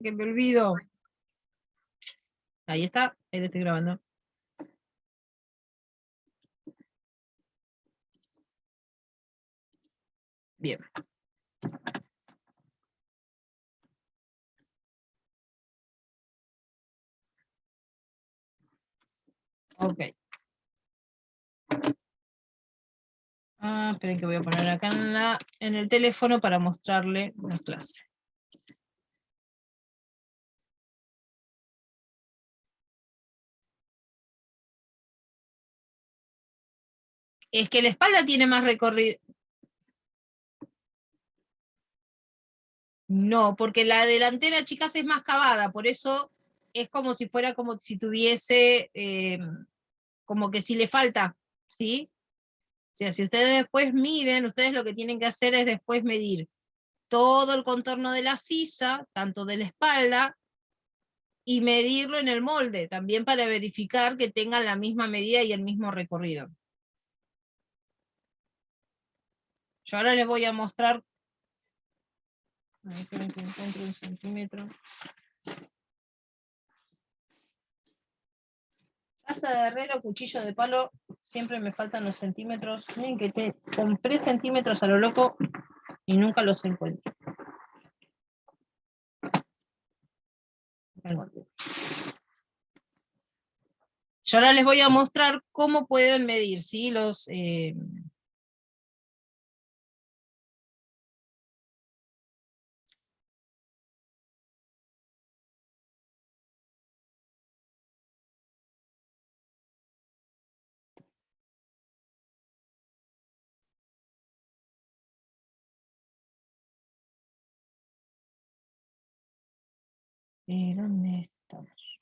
que me olvido. Ahí está, ahí lo estoy grabando. Bien. Ok. Esperen que voy a poner acá en el teléfono para mostrarle la clase. Es que la espalda tiene más recorrido. No, porque la delantera, chicas, es más cavada, por eso es como si fuera como si tuviese, como que si le falta, ¿sí? O sea, si ustedes después miden, ustedes lo que tienen que hacer es después medir todo el contorno de la sisa, tanto de la espalda, y medirlo en el molde, también para verificar que tengan la misma medida y el mismo recorrido. Yo ahora les voy a mostrar. Esperen que encuentre un centímetro. Casa de herrero, cuchillo de palo, siempre me faltan los centímetros. Miren que compré centímetros a lo loco y nunca los encuentro. Yo ahora les voy a mostrar cómo pueden medir, ¿sí? Los... ¿dónde estamos?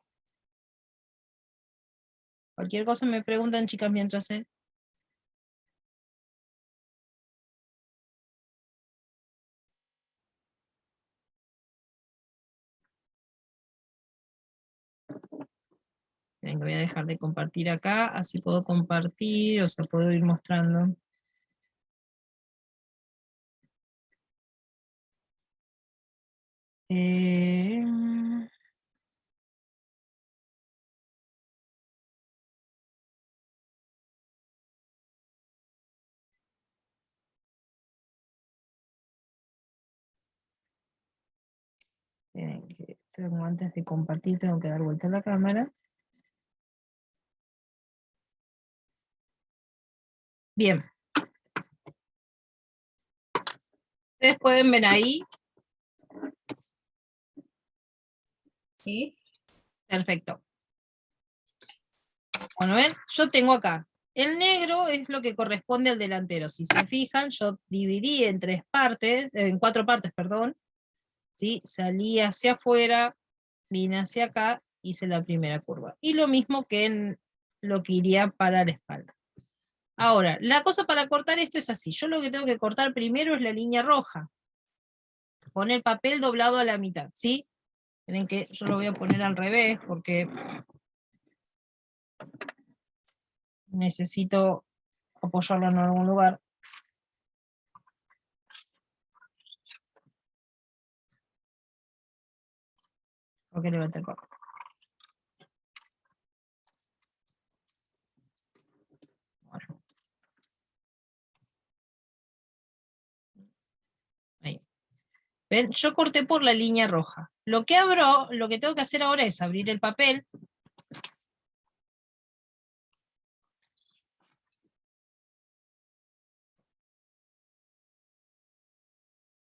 Cualquier cosa me preguntan, chicas, mientras... Voy a dejar de compartir acá, así puedo compartir, o sea, puedo ir mostrando. Antes de compartir tengo que dar vuelta a la cámara. Bien. Ustedes pueden ver ahí. ¿Sí? Perfecto. Bueno, ven, yo tengo acá. El negro es lo que corresponde al delantero. Si se fijan, yo dividí en 4 partes, perdón. ¿Sí? Salí hacia afuera, vine hacia acá, hice la primera curva. Y lo mismo que en lo que iría para la espalda. Ahora, la cosa para cortar esto es así. Yo lo que tengo que cortar primero es la línea roja. Con el papel doblado a la mitad, ¿sí? Miren que yo lo voy a poner al revés porque necesito apoyarlo en algún lugar. Porque levanté el papel. Bueno. Ahí. ¿Ven? Yo corté por la línea roja. Lo que tengo que hacer ahora es abrir el papel.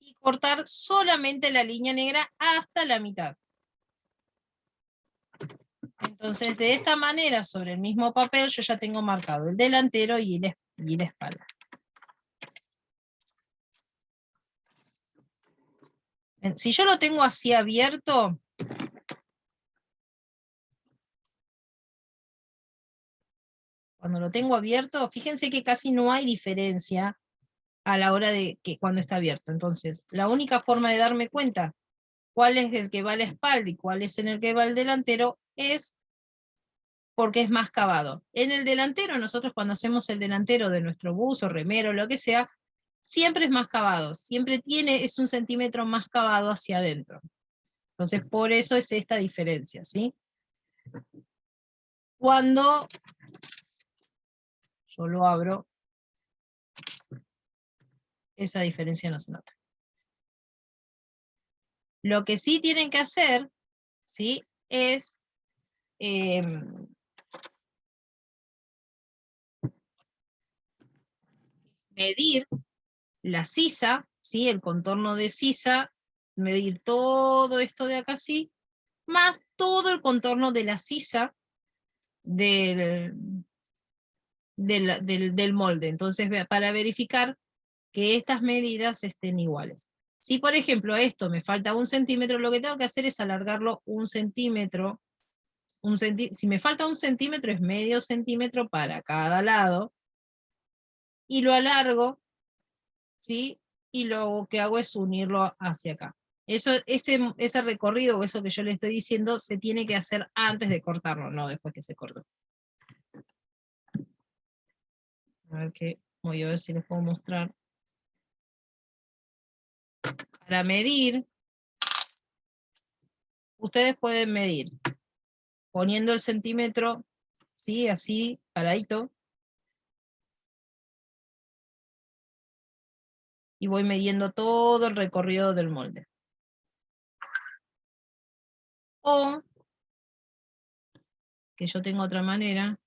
Y cortar solamente la línea negra hasta la mitad. Entonces, de esta manera, sobre el mismo papel, yo ya tengo marcado el delantero y la espalda. Si yo lo tengo así abierto, cuando lo tengo abierto, fíjense que casi no hay diferencia a la hora de que cuando está abierto. Entonces, la única forma de darme cuenta cuál es el que va a la espalda y cuál es en el que va el delantero es porque es más cavado. En el delantero, nosotros cuando hacemos el delantero de nuestro buzo, remero, lo que sea, siempre es más cavado, siempre es 1 centímetro más cavado hacia adentro. Entonces, por eso es esta diferencia, ¿sí? Cuando yo lo abro, esa diferencia no se nota. Lo que sí tienen que hacer, ¿sí? Es medir la sisa, ¿sí? El contorno de sisa, medir todo esto de acá así, más todo el contorno de la sisa del molde. Entonces, para verificar que estas medidas estén iguales. Si, por ejemplo, esto me falta 1 centímetro, lo que tengo que hacer es alargarlo 1 centímetro. Si me falta 1 centímetro, es medio centímetro para cada lado, y lo alargo, ¿sí? Y lo que hago es unirlo hacia acá. Ese recorrido, o eso que yo le estoy diciendo, se tiene que hacer antes de cortarlo, no después que se cortó. A ver qué, voy a ver si les puedo mostrar. Para medir, ustedes pueden medir poniendo el centímetro, ¿sí? Así, paradito. Y voy midiendo todo el recorrido del molde. O, que yo tengo otra manera,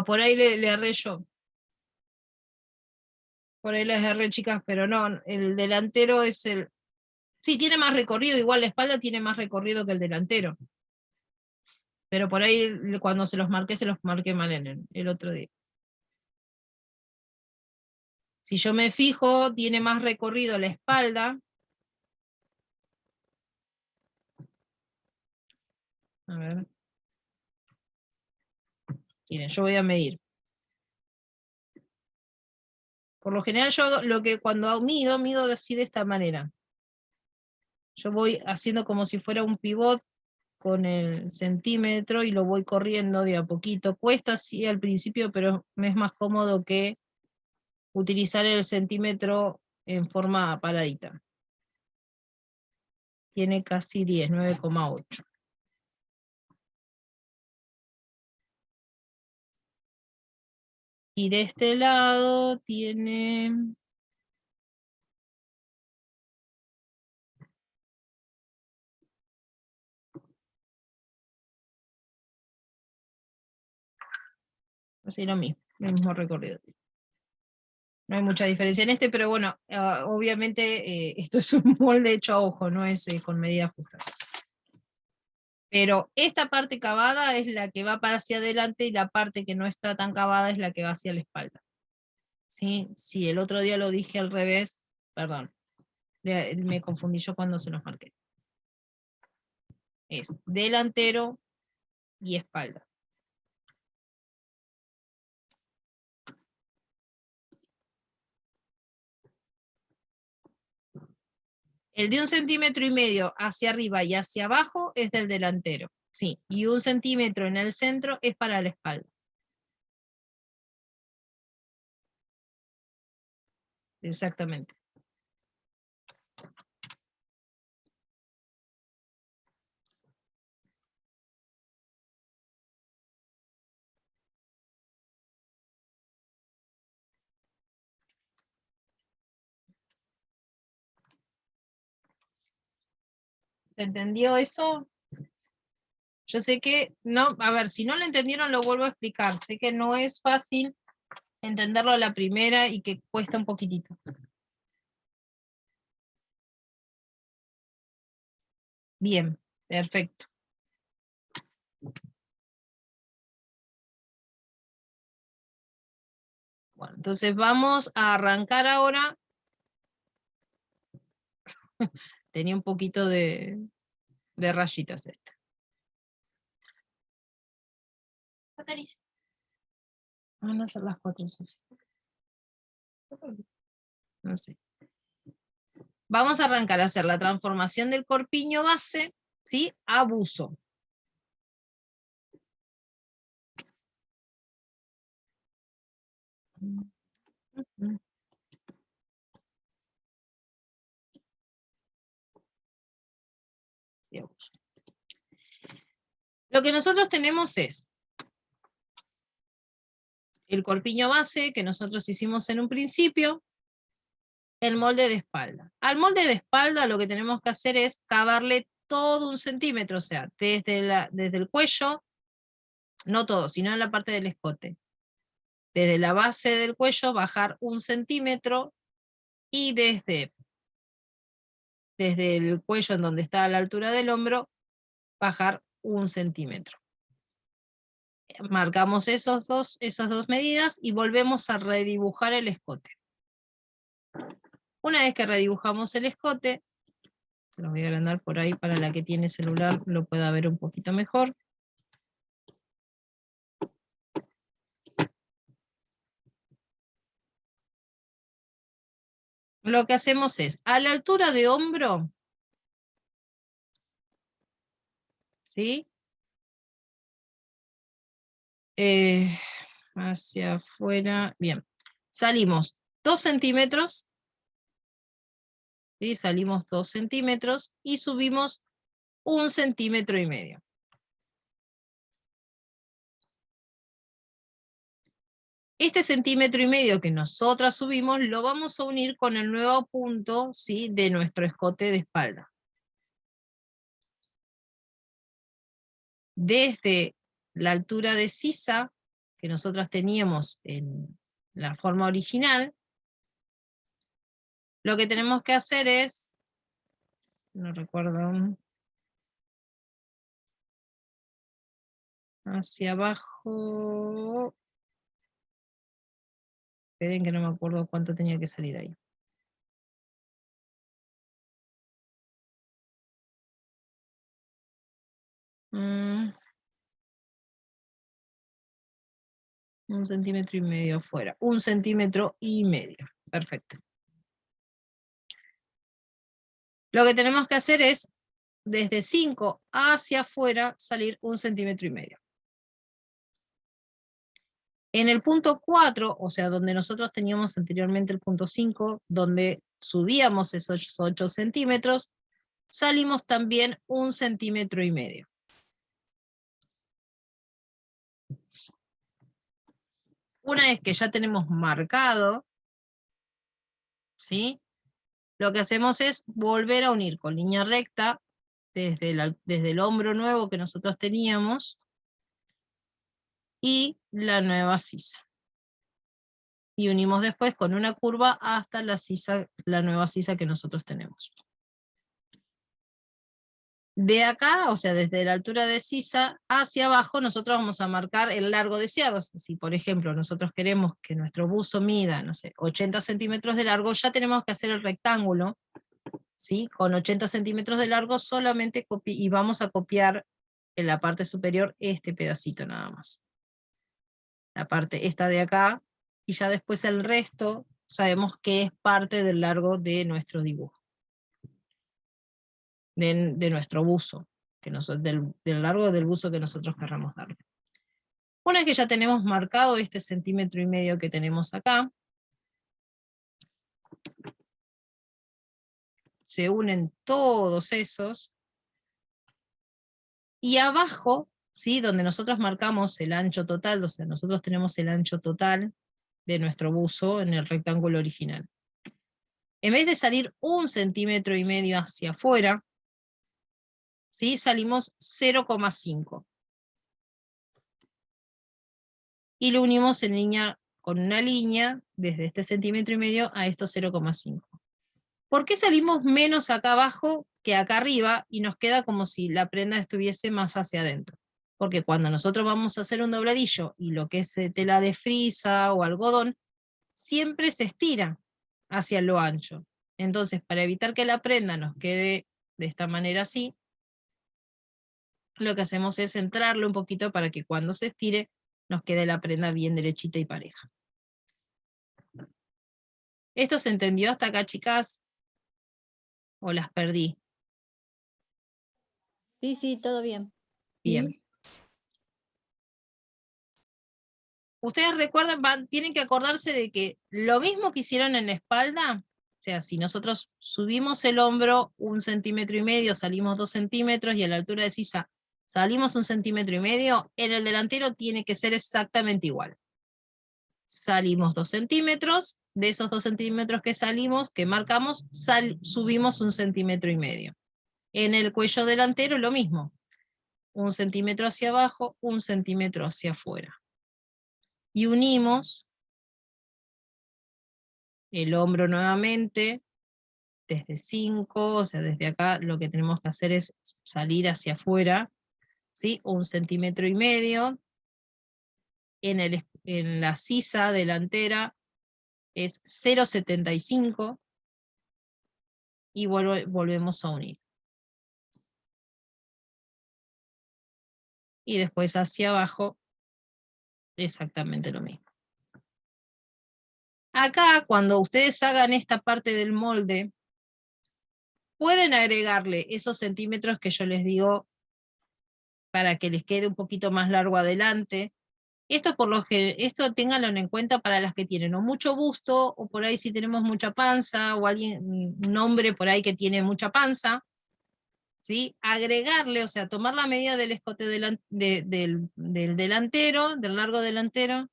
por ahí le erré yo. Por ahí les erré, chicas, pero no, el delantero es el... Sí, tiene más recorrido, igual la espalda tiene más recorrido que el delantero. Pero por ahí cuando se los marqué mal en el otro día. Si yo me fijo, tiene más recorrido la espalda. A ver. Miren, yo voy a medir. Por lo general yo cuando mido así de esta manera. Yo voy haciendo como si fuera un pivot con el centímetro y lo voy corriendo de a poquito. Cuesta sí al principio, pero me es más cómodo que utilizar el centímetro en forma paradita. Tiene casi 10, 9,8. Y de este lado tiene... así lo mismo, el mismo recorrido. No hay mucha diferencia en este, pero bueno, obviamente esto es un molde hecho a ojo, no es con medidas justas. Pero esta parte cavada es la que va para hacia adelante y la parte que no está tan cavada es la que va hacia la espalda. ¿Sí? Sí, el otro día lo dije al revés, perdón, me confundí yo cuando se los marqué. Es delantero y espalda. El de 1,5 centímetros hacia arriba y hacia abajo es del delantero. Sí, y 1 centímetro en el centro es para la espalda. Exactamente. ¿Se entendió eso? Yo sé que, no, a ver, si no lo entendieron lo vuelvo a explicar. Sé que no es fácil entenderlo a la primera y que cuesta un poquitito. Bien, perfecto. Bueno, entonces vamos a arrancar ahora. Tenía un poquito de rayitas esta. Van a ser las 4, Sofía. No sé. Vamos a arrancar a hacer la transformación del corpiño base, ¿sí? A buzo. de abuso. Lo que nosotros tenemos es el corpiño base que nosotros hicimos en un principio, el molde de espalda. Al molde de espalda lo que tenemos que hacer es cavarle todo 1 centímetro, o sea, desde el cuello, no todo, sino en la parte del escote. Desde la base del cuello bajar 1 centímetro y desde el cuello en donde está a la altura del hombro, bajar 1 centímetro. Marcamos esas dos medidas y volvemos a redibujar el escote. Una vez que redibujamos el escote, se los voy a agrandar por ahí para la que tiene celular lo pueda ver un poquito mejor. Lo que hacemos es, a la altura de hombro, ¿sí? Hacia afuera, bien. Salimos 2 centímetros, ¿sí? Salimos 2 centímetros y subimos 1,5 centímetros. Este 1,5 centímetros que nosotras subimos lo vamos a unir con el nuevo punto, ¿sí? De nuestro escote de espalda. Desde la altura de sisa que nosotras teníamos en la forma original, lo que tenemos que hacer es, no recuerdo, hacia abajo, esperen que no me acuerdo cuánto tenía que salir ahí. Mm, 1,5 centímetros afuera, 1,5 centímetros, perfecto. Lo que tenemos que hacer es, desde 5 hacia afuera, salir 1,5 centímetros. En el punto 4, o sea, donde nosotros teníamos anteriormente el punto 5, donde subíamos esos 8 centímetros, salimos también 1,5 centímetros. Una vez que ya tenemos marcado, ¿sí? Lo que hacemos es volver a unir con línea recta desde el hombro nuevo que nosotros teníamos y la nueva sisa. Y unimos después con una curva hasta la nueva sisa que nosotros tenemos. De acá, o sea, desde la altura de sisa hacia abajo, nosotros vamos a marcar el largo deseado. Si, por ejemplo, nosotros queremos que nuestro buzo mida, no sé, 80 centímetros de largo, ya tenemos que hacer el rectángulo, ¿sí? Con 80 centímetros de largo solamente y vamos a copiar en la parte superior este pedacito nada más. La parte esta de acá, y ya después el resto sabemos que es parte del largo de nuestro dibujo. De nuestro buzo, del largo del buzo que nosotros querramos darle. Una vez que ya tenemos marcado este 1,5 centímetros que tenemos acá, se unen todos esos, y abajo, ¿sí? Donde nosotros marcamos el ancho total, o sea, nosotros tenemos el ancho total de nuestro buzo en el rectángulo original. En vez de salir 1,5 centímetros hacia afuera, ¿sí? Salimos 0,5. Y lo unimos con una línea desde este 1,5 centímetros a estos 0,5. ¿Por qué salimos menos acá abajo que acá arriba y nos queda como si la prenda estuviese más hacia adentro? Porque cuando nosotros vamos a hacer un dobladillo y lo que es tela de frisa o algodón, siempre se estira hacia lo ancho. Entonces, para evitar que la prenda nos quede de esta manera así, lo que hacemos es centrarlo un poquito para que cuando se estire nos quede la prenda bien derechita y pareja. ¿Esto se entendió hasta acá, chicas? ¿O las perdí? Sí, sí, todo bien. Bien. Sí. Ustedes recuerdan, tienen que acordarse de que lo mismo que hicieron en la espalda, sea, si nosotros subimos el hombro 1,5 centímetros, salimos 2 centímetros, y a la altura de sisa salimos 1,5 centímetros, en el delantero tiene que ser exactamente igual. Salimos 2 centímetros, de esos 2 centímetros que salimos, que marcamos, subimos 1,5 centímetros. En el cuello delantero lo mismo. 1 centímetro hacia abajo, 1 centímetro hacia afuera. Y unimos el hombro nuevamente, desde 5, o sea, desde acá lo que tenemos que hacer es salir hacia afuera, ¿sí? 1,5 centímetros. En la sisa delantera es 0,75, y volvemos a unir. Y después hacia abajo, exactamente lo mismo. Acá, cuando ustedes hagan esta parte del molde, pueden agregarle esos centímetros que yo les digo para que les quede un poquito más largo adelante. Esto esto ténganlo en cuenta para las que tienen o mucho busto, o por ahí si tenemos mucha panza, o un hombre por ahí que tiene mucha panza, ¿sí? Agregarle, o sea, tomar la medida del escote del delantero, del largo delantero.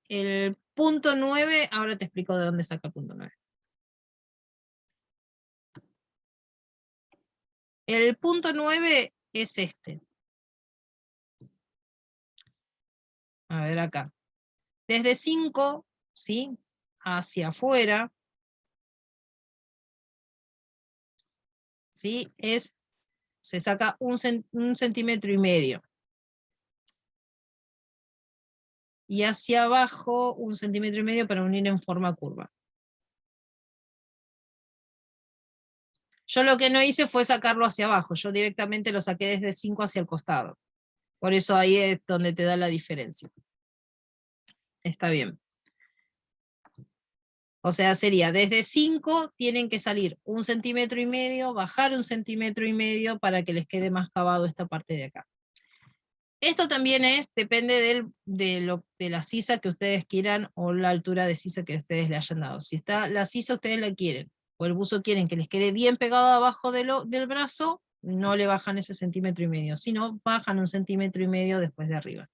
El punto 9, ahora te explico de dónde saca el punto 9. El punto 9 es este. A ver acá. Desde 5, ¿sí? Hacia afuera, ¿sí? Se saca 1,5 centímetros. Y hacia abajo 1,5 centímetros para unir en forma curva. Yo lo que no hice fue sacarlo hacia abajo, yo directamente lo saqué desde 5 hacia el costado. Por eso ahí es donde te da la diferencia. Está bien. O sea, sería desde 5 tienen que salir 1,5 centímetros, bajar 1,5 centímetros para que les quede más cavado esta parte de acá. Esto también depende de la sisa que ustedes quieran, o la altura de sisa que ustedes le hayan dado. Si está la sisa ustedes la quieren, o el buzo quieren que les quede bien pegado abajo del brazo, no le bajan ese 1,5 centímetros, sino bajan 1,5 centímetros después de arriba.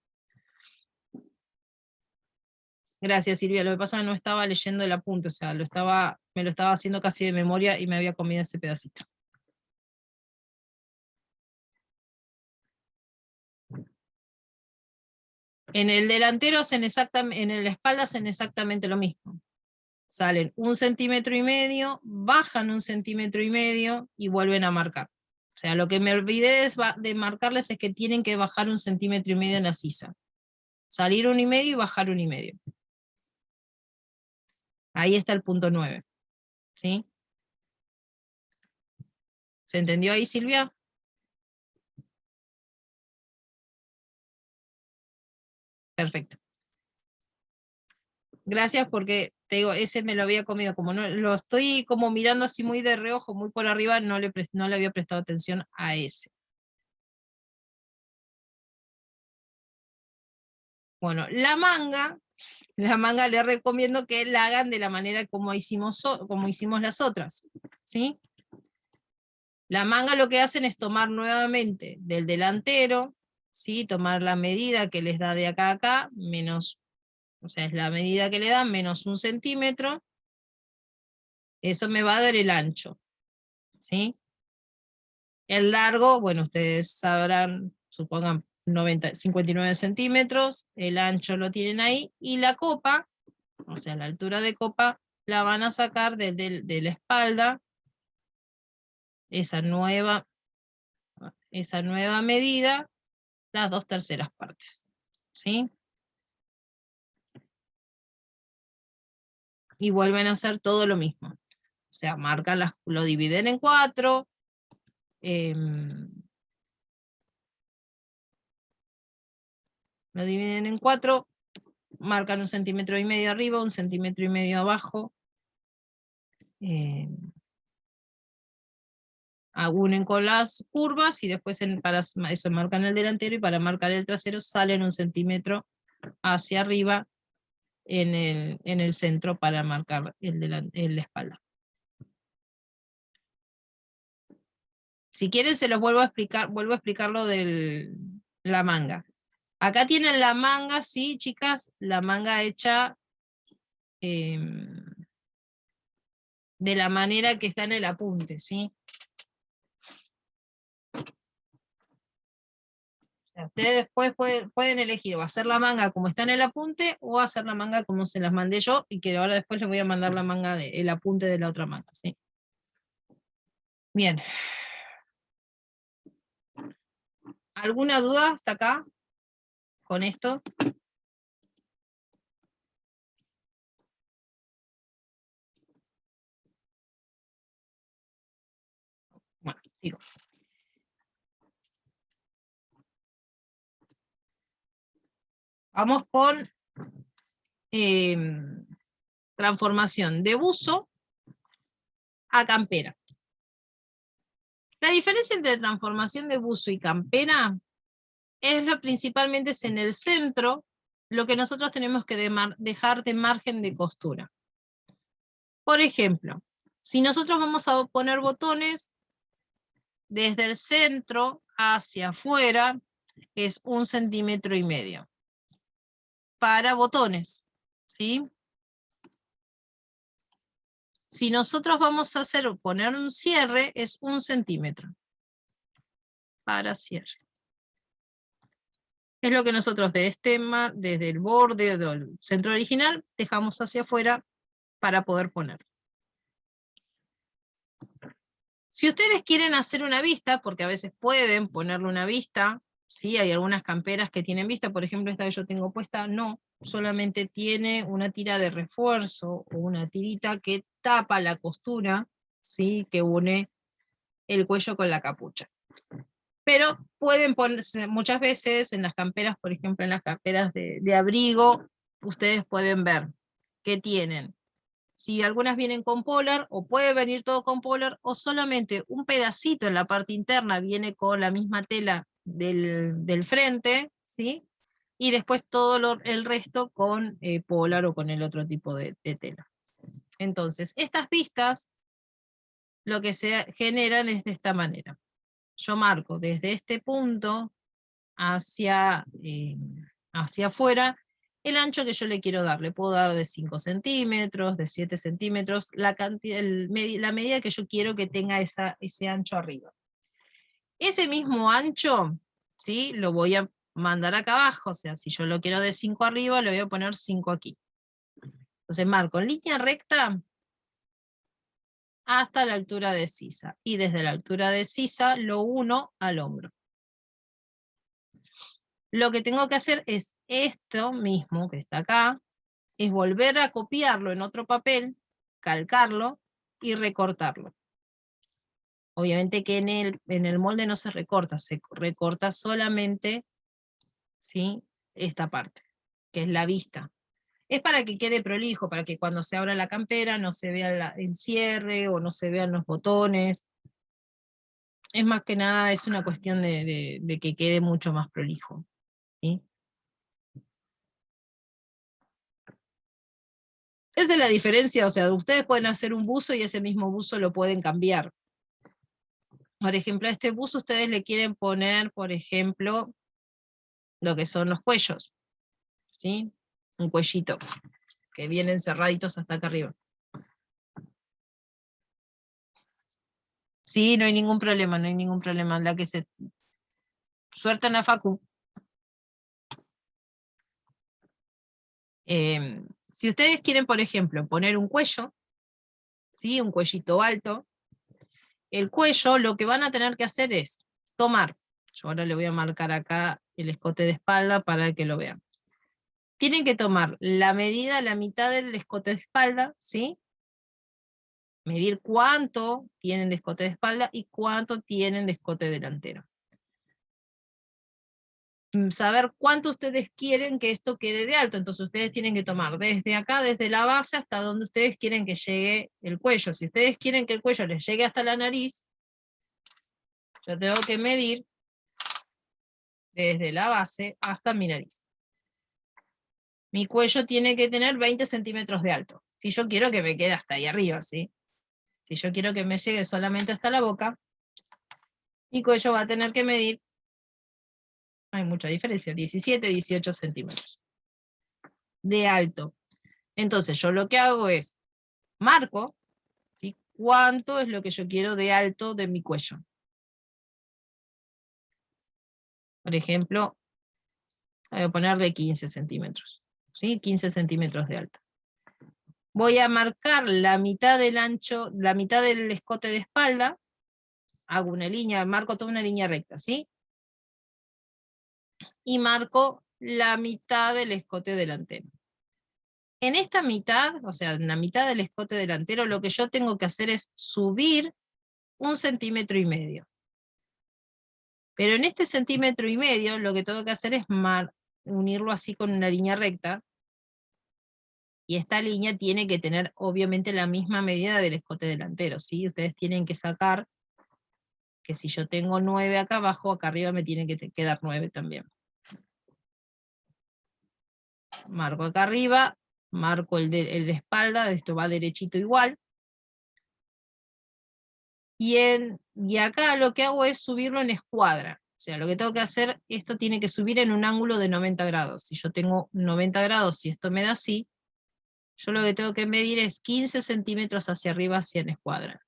Gracias, Silvia. Lo que pasa es que no estaba leyendo el apunte, o sea, me lo estaba haciendo casi de memoria y me había comido ese pedacito. En el delantero en la espalda hacen exactamente lo mismo. Salen 1,5 centímetros, bajan 1,5 centímetros y vuelven a marcar. O sea, lo que me olvidé de marcarles es que tienen que bajar 1,5 centímetros en la sisa. Salir 1,5 y bajar 1,5. Ahí está el punto 9. ¿Sí? ¿Se entendió ahí, Silvia? Perfecto. Gracias, porque te digo, ese me lo había comido, como no lo estoy como mirando así muy de reojo, muy por arriba, no le había prestado atención a ese. Bueno, la manga les recomiendo que la hagan de la manera como hicimos las otras, ¿sí? La manga lo que hacen es tomar nuevamente del delantero, ¿sí? Tomar la medida que les da de acá a acá, menos, o sea, es la medida que le dan, menos 1 centímetro, eso me va a dar el ancho, ¿sí? El largo, bueno, ustedes sabrán, supongan 59 centímetros, el ancho lo tienen ahí, y la copa, o sea, la altura de copa, la van a sacar de la espalda, esa nueva medida, las 2/3 partes, ¿sí? Y vuelven a hacer todo lo mismo. O sea, marcan lo dividen en 4, lo dividen en 4, marcan 1,5 centímetros arriba, 1,5 centímetros abajo, unen con las curvas y después para eso marcan el delantero y para marcar el trasero salen 1 centímetro hacia arriba en el centro para marcar la espalda. Si quieren se los vuelvo a explicar lo de la manga. Acá tienen la manga, sí, chicas, la manga hecha de la manera que está en el apunte, ¿sí? O sea, ustedes después pueden elegir o hacer la manga como está en el apunte o hacer la manga como se las mandé yo y que ahora después les voy a mandar la manga el apunte de la otra manga, ¿sí? Bien. ¿Alguna duda hasta acá con esto? Bueno, sigo. Vamos con transformación de buzo a campera. La diferencia entre transformación de buzo y campera principalmente es en el centro, lo que nosotros tenemos que dejar de margen de costura. Por ejemplo, si nosotros vamos a poner botones, desde el centro hacia afuera es 1,5 centímetros. Para botones, ¿sí? Si nosotros vamos a poner un cierre, es 1 centímetro. Para cierre. Es lo que nosotros desde el borde del centro original dejamos hacia afuera para poder poner. Si ustedes quieren hacer una vista, porque a veces pueden ponerle una vista, ¿sí? Hay algunas camperas que tienen vista, por ejemplo esta que yo tengo puesta, no, solamente tiene una tira de refuerzo o una tirita que tapa la costura, ¿sí? Que une el cuello con la capucha. Pero pueden ponerse, muchas veces en las camperas, por ejemplo en las camperas de abrigo, ustedes pueden ver que tienen, si algunas vienen con polar, o puede venir todo con polar, o solamente un pedacito en la parte interna viene con la misma tela del frente, ¿sí? Y después todo el resto con polar o con el otro tipo de tela. Entonces, estas vistas, lo que se generan es de esta manera. Yo marco desde este punto hacia afuera el ancho que yo le quiero dar. Le puedo dar de 5 centímetros, de 7 centímetros, la medida que yo quiero que tenga ese ancho arriba. Ese mismo ancho, ¿sí? Lo voy a mandar acá abajo, o sea, si yo lo quiero de 5 arriba, le voy a poner 5 aquí. Entonces marco en línea recta hasta la altura de sisa, y desde la altura de sisa lo uno al hombro. Lo que tengo que hacer es esto mismo que está acá, es volver a copiarlo en otro papel, calcarlo y recortarlo. Obviamente que en el molde no se recorta solamente, ¿sí? Esta parte, que es la vista. Es para que quede prolijo, para que cuando se abra la campera no se vea el cierre o no se vean los botones. Es más que nada, es una cuestión de que quede mucho más prolijo, ¿sí? Esa es la diferencia, o sea, ustedes pueden hacer un buzo y ese mismo buzo lo pueden cambiar. Por ejemplo, a este buzo ustedes le quieren poner, por ejemplo, lo que son los cuellos, ¿sí? Un cuellito, que vienen cerraditos hasta acá arriba. Sí, no hay ningún problema, no hay ningún problema. La que se suelta en la facu. Si ustedes quieren, por ejemplo, poner un cuello, ¿sí? Un cuellito alto, el cuello lo que van a tener que hacer es tomar, yo ahora le voy a marcar acá el escote de espalda para que lo vean. Tienen que tomar la medida, la mitad del escote de espalda, ¿sí? Medir cuánto tienen de escote de espalda y cuánto tienen de escote delantero. Saber cuánto ustedes quieren que esto quede de alto, entonces ustedes tienen que tomar desde acá, desde la base, hasta donde ustedes quieren que llegue el cuello. Si ustedes quieren que el cuello les llegue hasta la nariz, yo tengo que medir desde la base hasta mi nariz. Mi cuello tiene que tener 20 centímetros de alto. Si yo quiero que me quede hasta ahí arriba, ¿sí? Si yo quiero que me llegue solamente hasta la boca, mi cuello va a tener que medir, hay mucha diferencia, 17, 18 centímetros de alto. Entonces yo lo que hago es, marco, ¿sí? ¿Cuánto es lo que yo quiero de alto de mi cuello? Por ejemplo, voy a poner de 15 centímetros, ¿sí? 15 centímetros de alto. Voy a marcar la mitad del ancho, la mitad del escote de espalda, hago una línea, marco toda una línea recta, ¿sí? Y marco la mitad del escote delantero. En esta mitad, o sea, en la mitad del escote delantero, lo que yo tengo que hacer es subir 1,5 centímetros. Pero en este 1,5 centímetros, lo que tengo que hacer es unirlo así con una línea recta, y esta línea tiene que tener obviamente la misma medida del escote delantero, ¿sí? Ustedes tienen que sacar que si yo tengo 9 acá abajo, acá arriba me tiene que quedar 9 también. Marco acá arriba, marco el de espalda, esto va derechito igual. Y acá lo que hago es subirlo en escuadra. O sea, lo que tengo que hacer, esto tiene que subir en un ángulo de 90 grados. Si yo tengo 90 grados, si esto me da así, yo lo que tengo que medir es 15 centímetros hacia arriba, hacia en escuadra.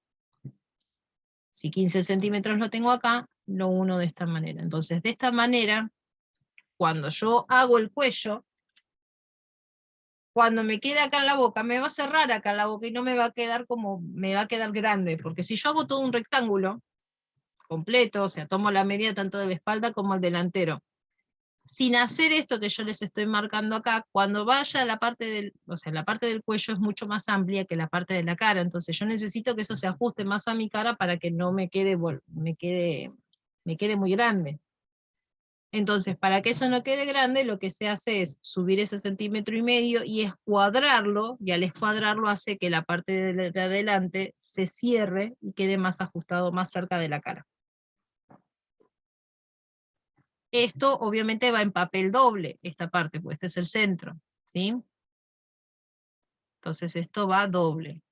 Si 15 centímetros lo tengo acá, lo uno de esta manera. Entonces, de esta manera, cuando yo hago el cuello, cuando me quede acá en la boca, me va a cerrar acá en la boca y no me va a quedar como, me va a quedar grande, porque si yo hago todo un rectángulo completo, o sea, tomo la medida tanto de la espalda como el delantero, sin hacer esto que yo les estoy marcando acá, cuando vaya a la parte del, o sea, la parte del cuello es mucho más amplia que la parte de la cara, entonces yo necesito que eso se ajuste más a mi cara para que no me quede muy grande. Entonces, para que eso no quede grande, lo que se hace es subir ese 1,5 centímetros y escuadrarlo, y al escuadrarlo hace que la parte de adelante se cierre y quede más ajustado, más cerca de la cara. Esto obviamente va en papel doble, esta parte, pues este es el centro, ¿sí? Entonces esto va doble.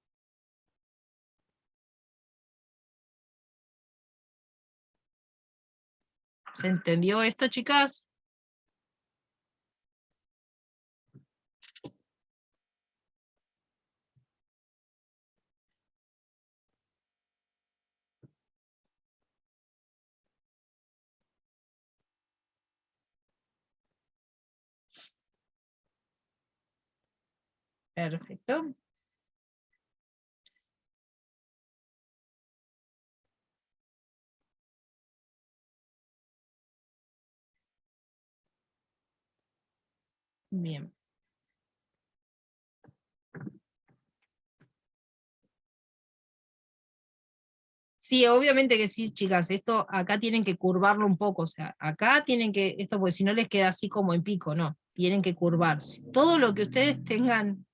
¿Se entendió esto, chicas? Perfecto. Bien. Sí, obviamente que sí, chicas, esto acá tienen que curvarlo un poco, o sea, acá tienen que, esto porque si no les queda así como en pico, no, tienen que curvarse. Todo lo que ustedes tengan,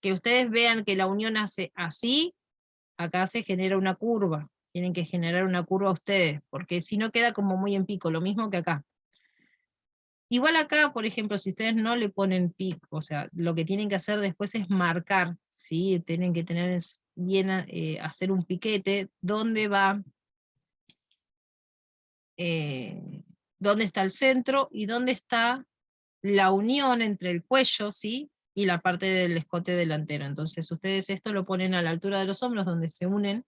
que ustedes vean que la unión hace así, acá se genera una curva, tienen que generar una curva ustedes, porque si no queda como muy en pico, lo mismo que acá. Igual acá, por ejemplo, si ustedes no le ponen pico, o sea, lo que tienen que hacer después es marcar, ¿sí? Tienen que tener bien, hacer un piquete, dónde va, dónde está el centro y dónde está la unión entre el cuello, ¿sí? Y la parte del escote delantero. Entonces ustedes esto lo ponen a la altura de los hombros, donde se unen,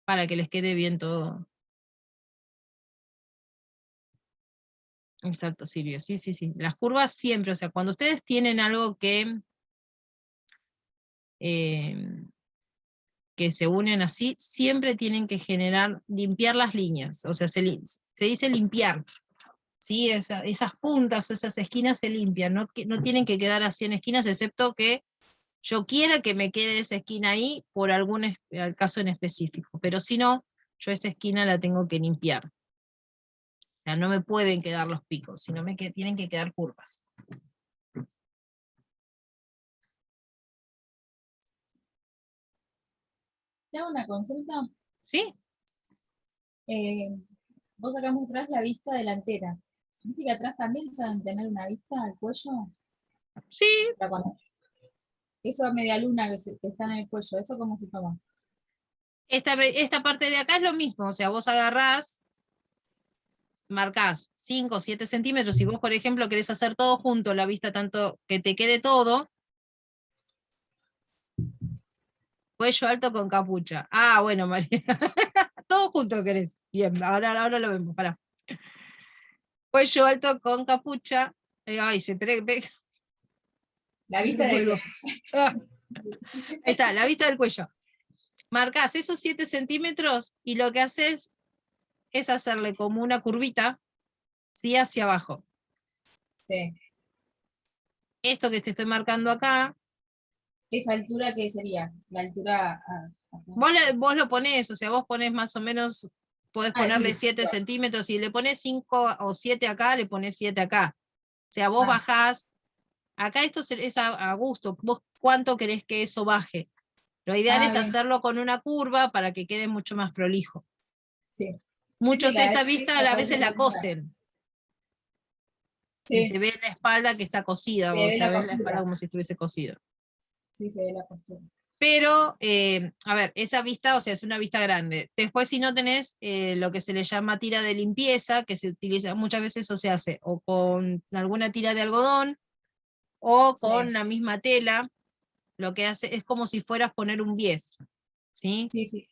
para que les quede bien todo. Exacto, Silvia, sí, sí, sí. Las curvas siempre, o sea, cuando ustedes tienen algo eh, que se unen así, siempre tienen que limpiar las líneas, o sea, se dice limpiar, ¿sí? Esas puntas o esas esquinas se limpian, no tienen que quedar así en esquinas, excepto que yo quiera que me quede esa esquina ahí por algún caso en específico, pero si no, yo esa esquina la tengo que limpiar. O sea, no me pueden quedar los picos, sino tienen que quedar curvas. Tengo una consulta. ¿Sí? Vos acá mostrás la vista delantera. ¿Viste que atrás también saben tener una vista al cuello? Sí, Eso a media luna que está en el cuello, ¿eso cómo se toma? esta parte de acá es lo mismo, o sea, vos agarrás, marcás 5 o 7 centímetros, si vos, por ejemplo, querés hacer todo junto, la vista tanto que te quede todo, cuello alto con capucha. Ah, bueno, María, todo junto querés. Bien, ahora lo vemos, pará. Cuello alto con capucha, ay, se pega, La no vista del puedo. cuello. Ah, ahí está, la vista del cuello. Marcás esos 7 centímetros y lo que haces es hacerle como una curvita, ¿sí? Hacia abajo. Sí. Esto que te estoy marcando acá, ¿Esa altura qué sería? La altura acá. vos lo ponés, o sea, vos ponés más o menos, podés Ah, ponerle sí. 7 centímetros, si le pones 5 o 7 acá, le pones 7 acá. O sea, vos bajás, acá esto es a gusto, vos cuánto querés que eso baje. Lo ideal es Bien. hacerlo con una curva para que quede mucho más prolijo. Sí. Sí, sí, Muchos a esta veces vista a tratar de veces la regular. cosen y se Sí, ve la espalda que está cosida, se o ve sea, la ves la espalda costura. como si estuviese cosido. Sí, se ve la costura. Pero, a ver, esa vista, o sea, es una vista grande. Después, si no tenés lo que se le llama tira de limpieza, que se utiliza muchas veces, o se hace o con alguna tira de algodón o con Sí, la misma tela, lo que hace es como si fueras poner un bies, ¿sí? sí, sí.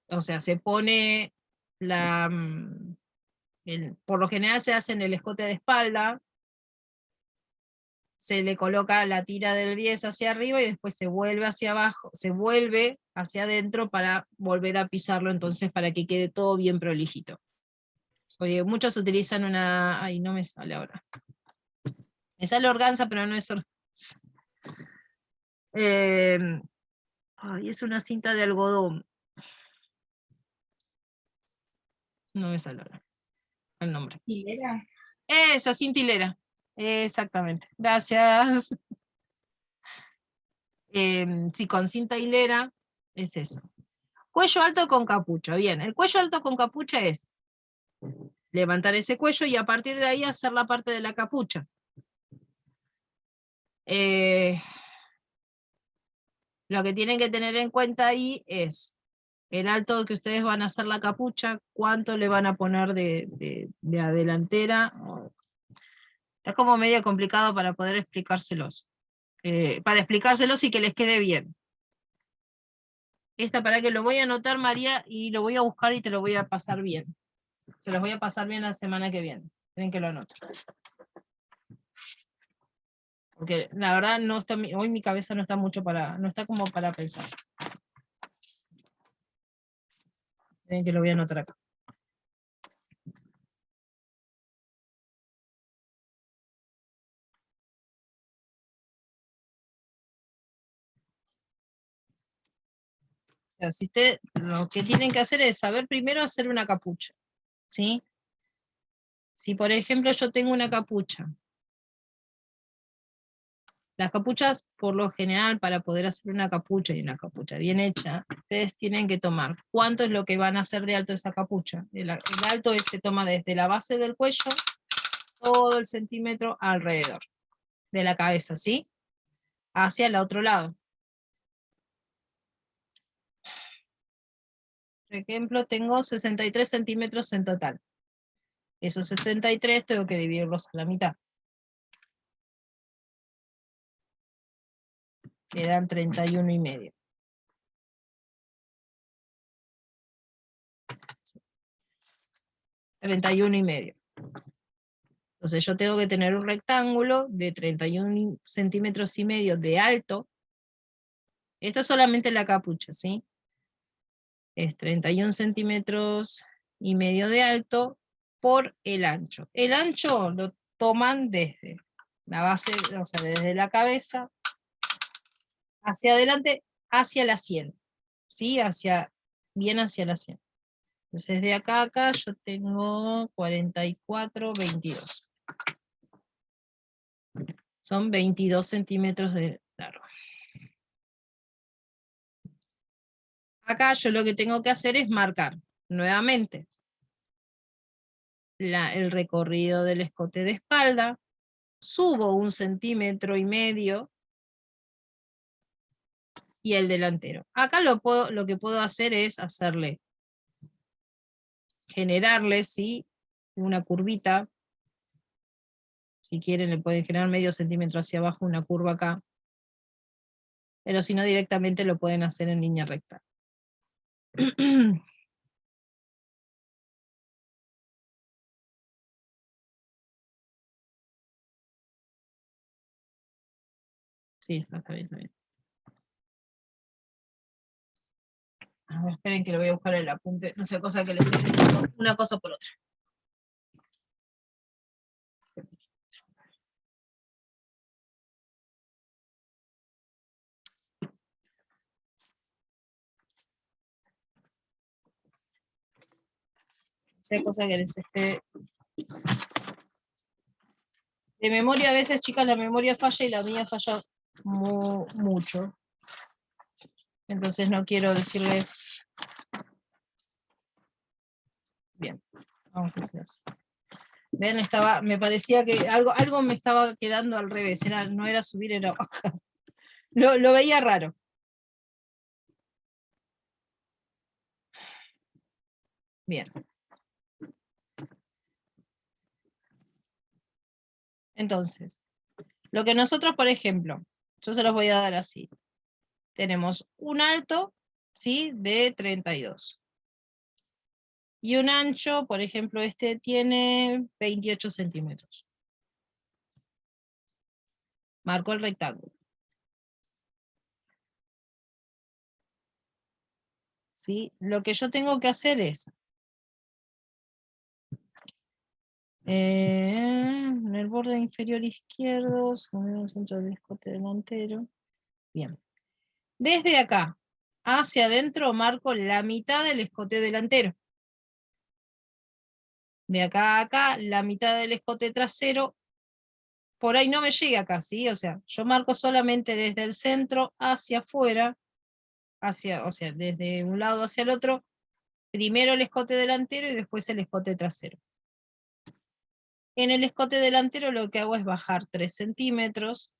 O sea, se pone la... por lo general se hace en el escote de espalda, se le coloca la tira del bies hacia arriba y después se vuelve hacia abajo, se vuelve hacia adentro para volver a pisarlo, entonces para que quede todo bien prolijito. Porque muchos utilizan una, ay, no me sale ahora. Me sale organza, pero no es organza. Eh, ay, es una cinta de algodón. No me sale ahora el nombre. ¿Hilera? Esa cinta hilera. Exactamente. Gracias. Sí, con cinta hilera es eso. Cuello alto con capucha. Bien, el cuello alto con capucha es levantar ese cuello y a partir de ahí hacer la parte de la capucha. Lo que tienen que tener en cuenta ahí es el alto que ustedes van a hacer la capucha, cuánto le van a poner de adelantera. Está como medio complicado para poder explicárselos. Para explicárselos y que les quede bien. Esta para que lo voy a anotar, María, y lo voy a buscar y te lo voy a pasar bien. Se los voy a pasar bien la semana que viene. Tienen que lo anoto. Porque la verdad no está, hoy mi cabeza no está mucho para, no está como para pensar. Tienen que lo voy a anotar acá. O sea, si usted, lo que tienen que hacer es saber primero hacer una capucha, ¿sí? Si por ejemplo yo tengo una capucha, las capuchas por lo general para poder hacer una capucha y una capucha bien hecha, ustedes tienen que tomar cuánto es lo que van a hacer de alto esa capucha. El alto se toma desde la base del cuello, todo el centímetro alrededor de la cabeza, ¿sí? Hacia el otro lado. Por ejemplo, tengo 63 centímetros en total. Esos 63 tengo que dividirlos a la mitad. Quedan 31,5. 31,5. Entonces yo tengo que tener un rectángulo de 31 centímetros y medio de alto. Esto es solamente la capucha, ¿sí? Es 31 centímetros y medio de alto por el ancho. El ancho lo toman desde la base, o sea, desde la cabeza hacia adelante, hacia la sien, ¿sí? Bien hacia la sien. Entonces de acá a acá yo tengo 44, 22. Son 22 centímetros de largo. Acá yo lo que tengo que hacer es marcar nuevamente el recorrido del escote de espalda, subo 1,5 centímetros y el delantero. Acá lo que puedo hacer es generarle, ¿sí?, una curvita. Si quieren le pueden generar medio centímetro hacia abajo, una curva acá. Pero si no, directamente lo pueden hacer en línea recta. Sí, está bien, está bien. A ver, esperen que lo voy a buscar el apunte. No sé, cosa que le estoy diciendo una cosa por otra. Sé, cosa que les esté... De memoria, a veces, chicas, la memoria falla y la mía falla mucho. Entonces no quiero decirles... Bien, vamos a hacer así. Ven, me parecía que algo me estaba quedando al revés. No era subir, era bajar. Lo veía raro. Bien. Entonces, lo que nosotros, por ejemplo, yo se los voy a dar así. Tenemos un alto, ¿sí?, de 32. Y un ancho, por ejemplo, este tiene 28 centímetros. Marco el rectángulo. ¿Sí? Lo que yo tengo que hacer es, en el borde inferior izquierdo, sobre el centro del escote delantero. Bien. Desde acá hacia adentro marco la mitad del escote delantero. De acá a acá, la mitad del escote trasero. Por ahí no me llega acá, ¿sí? O sea, yo marco solamente desde el centro hacia afuera, o sea, desde un lado hacia el otro, primero el escote delantero y después el escote trasero. En el escote delantero lo que hago es bajar 3 centímetros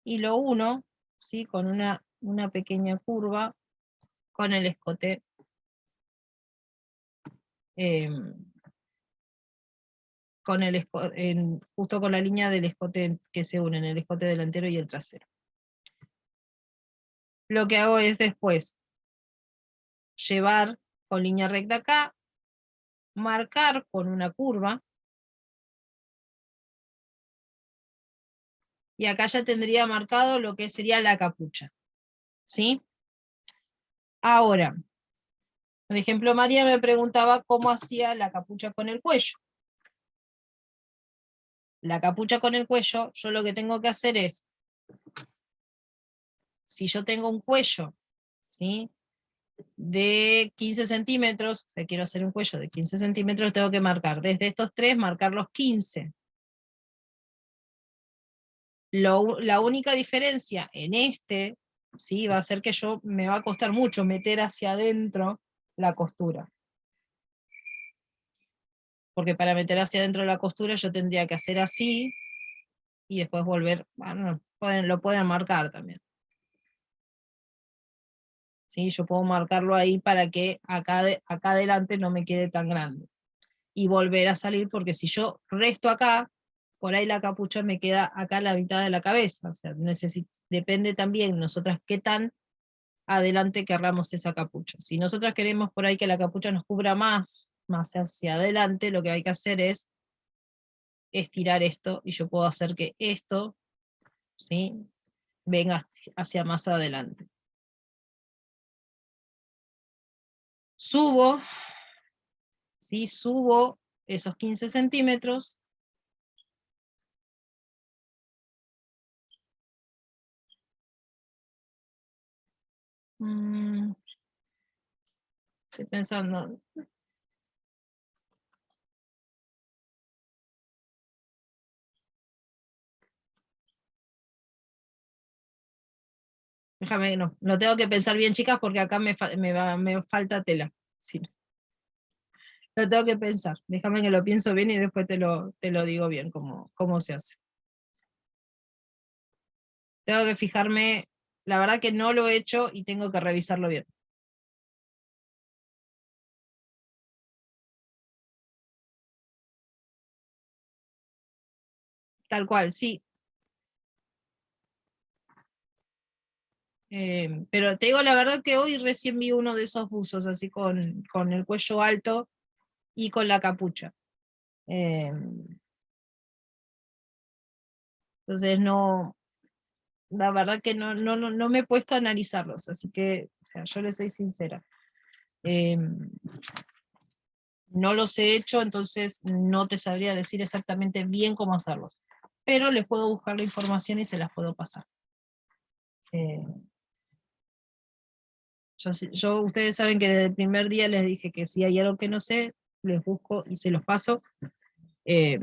y lo uno, ¿sí?, con una pequeña curva con el escote, justo con la línea del escote que se unen, el escote delantero y el trasero. Lo que hago es después llevar con línea recta acá, marcar con una curva, y acá ya tendría marcado lo que sería la capucha, ¿sí? Ahora, por ejemplo, María me preguntaba cómo hacía la capucha con el cuello. La capucha con el cuello, yo lo que tengo que hacer es, si yo tengo un cuello, ¿sí?, de 15 centímetros, o sea, quiero hacer un cuello de 15 centímetros, tengo que marcar desde estos tres, marcar los 15. La única diferencia en este, ¿sí?, va a ser que me va a costar mucho meter hacia adentro la costura. Porque para meter hacia adentro la costura yo tendría que hacer así, y después volver, bueno, lo pueden marcar también. ¿Sí? Yo puedo marcarlo ahí para que acá adelante no me quede tan grande. Y volver a salir, porque si yo resto acá, por ahí la capucha me queda acá a la mitad de la cabeza. O sea, depende también nosotras qué tan adelante querramos esa capucha. Si nosotras queremos por ahí que la capucha nos cubra más hacia adelante, lo que hay que hacer es estirar esto, y yo puedo hacer que esto, ¿sí?, venga hacia más adelante. Subo, ¿sí?, subo esos 15 centímetros, estoy pensando, déjame, no, lo tengo que pensar bien, chicas, porque acá me falta tela. Sí. Lo tengo que pensar. Déjame que lo pienso bien y después te lo digo bien cómo se hace. Tengo que fijarme, la verdad que no lo he hecho y tengo que revisarlo bien. Tal cual, sí. Pero te digo la verdad que hoy recién vi uno de esos buzos, así con el cuello alto y con la capucha. Eh, entonces no, la verdad que no me he puesto a analizarlos, así que, o sea, yo les soy sincera. Eh, no los he hecho, entonces no te sabría decir exactamente bien cómo hacerlos. Pero les puedo buscar la información y se las puedo pasar. Eh, ustedes saben que desde el primer día les dije que si hay algo que no sé, les busco y se los paso. Eh,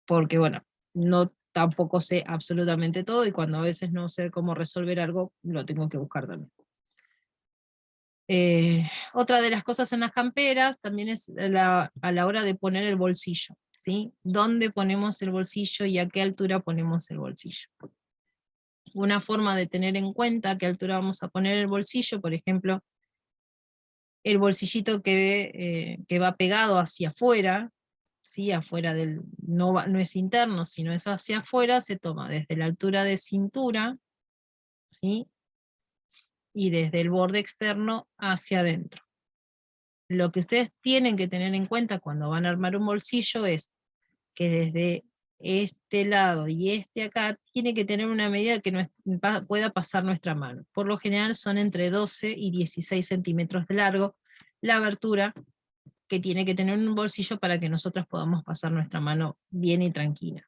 porque bueno, no tampoco sé absolutamente todo y cuando a veces no sé cómo resolver algo, lo tengo que buscar también. Otra de las cosas en las camperas también es a la hora de poner el bolsillo, ¿sí? ¿Dónde ponemos el bolsillo y a qué altura ponemos el bolsillo? Una forma de tener en cuenta a qué altura vamos a poner el bolsillo, por ejemplo, el bolsillito que va pegado hacia afuera, ¿sí? Afuera no es interno, sino es hacia afuera, se toma desde la altura de cintura, ¿sí? Y desde el borde externo hacia adentro. Lo que ustedes tienen que tener en cuenta cuando van a armar un bolsillo es que desde este lado y este acá tiene que tener una medida que pueda pasar nuestra mano. Por lo general son entre 12 y 16 centímetros de largo la abertura que tiene que tener un bolsillo para que nosotros podamos pasar nuestra mano bien y tranquila.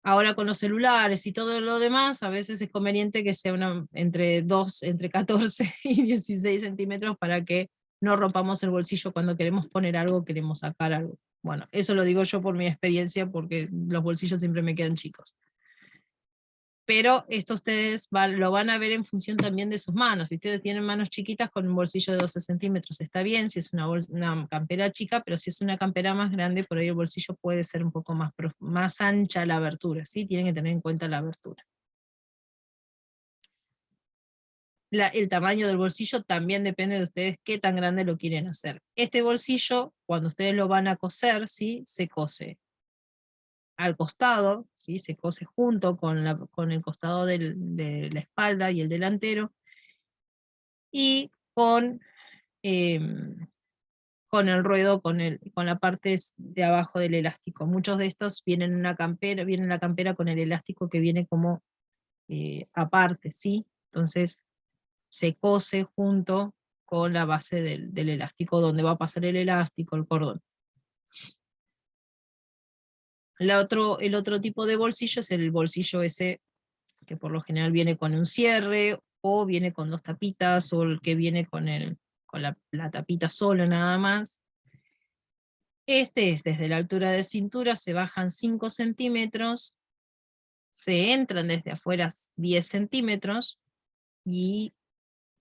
Ahora con los celulares y todo lo demás, a veces es conveniente que sea entre 14 y 16 centímetros para que no rompamos el bolsillo cuando queremos poner algo, queremos sacar algo. Bueno, eso lo digo yo por mi experiencia porque los bolsillos siempre me quedan chicos. Pero esto ustedes lo van a ver en función también de sus manos. Si ustedes tienen manos chiquitas con un bolsillo de 12 centímetros está bien, si es una campera chica, pero si es una campera más grande, por ahí el bolsillo puede ser un poco más ancha la abertura, ¿sí? Tienen que tener en cuenta la abertura. El tamaño del bolsillo también depende de ustedes qué tan grande lo quieren hacer. Este bolsillo, cuando ustedes lo van a coser, ¿sí? Se cose al costado, ¿sí? Se cose junto con el costado de la espalda y el delantero, y con el ruedo, con la parte de abajo del elástico. Muchos de estos vienen en la campera con el elástico que viene como aparte, ¿sí? Entonces se cose junto con la base del elástico, donde va a pasar el elástico, el cordón. El otro tipo de bolsillo es el bolsillo ese que por lo general viene con un cierre, o viene con dos tapitas, o el que viene con la tapita solo nada más. Este es desde la altura de cintura, se bajan 5 centímetros, se entran desde afuera 10 centímetros, y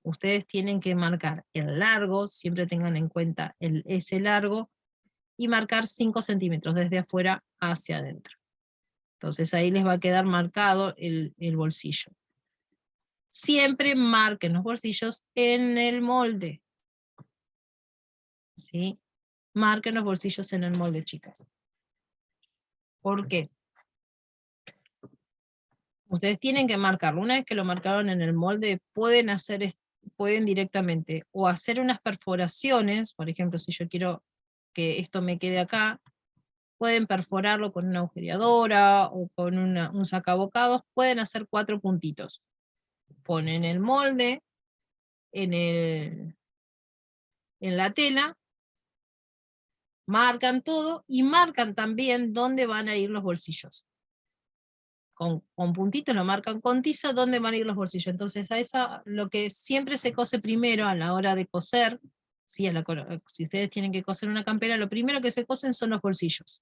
ustedes tienen que marcar el largo, siempre tengan en cuenta ese largo, y marcar 5 centímetros desde afuera hacia adentro. Entonces ahí les va a quedar marcado el bolsillo. Siempre marquen los bolsillos en el molde, ¿sí? Marquen los bolsillos en el molde, chicas. ¿Por qué? Ustedes tienen que marcarlo. Una vez que lo marcaron en el molde, pueden directamente o hacer unas perforaciones. Por ejemplo, si yo quiero que esto me quede acá, pueden perforarlo con una agujereadora o con un sacabocados. Pueden hacer 4 puntitos. Ponen el molde en la tela, marcan todo y marcan también dónde van a ir los bolsillos. Con puntitos lo marcan con tiza dónde van a ir los bolsillos. Entonces lo que siempre se cose primero a la hora de coser, si ustedes tienen que coser una campera, lo primero que se cosen son los bolsillos.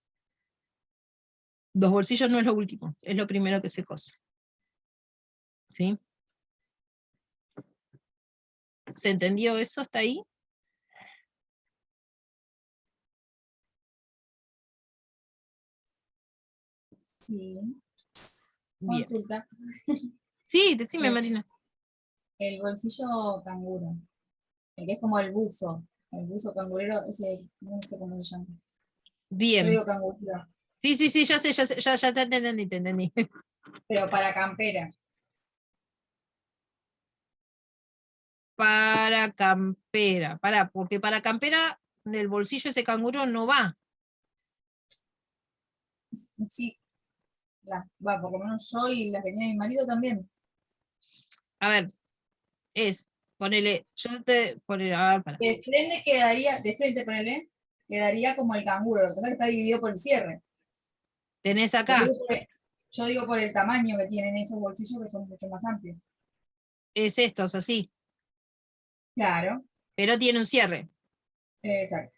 Los bolsillos no es lo último, es lo primero que se cose. ¿Sí? ¿Se entendió eso hasta ahí? Sí, Bien. consulta. Sí, decime, El, Marina. el bolsillo canguro, el que es como el buzo cangurero, ese, no sé cómo se llama. Yo le Bien. digo cangurero, Sí, sí, sí, ya sé, ya te entendí, te entendí. pero para campera. Para campera, porque para campera el bolsillo ese canguro no va. Sí, va, por lo menos yo y las que tiene mi marido también. A ver, ponele, yo te, ponele, a ver, para. De frente quedaría, de frente, ponele, quedaría como el canguro, lo que pasa es que está dividido por el cierre. Tenés Pero acá, yo digo por el tamaño que tienen esos bolsillos que son mucho más amplios. es estos, así, Claro, pero tiene un cierre. exacto.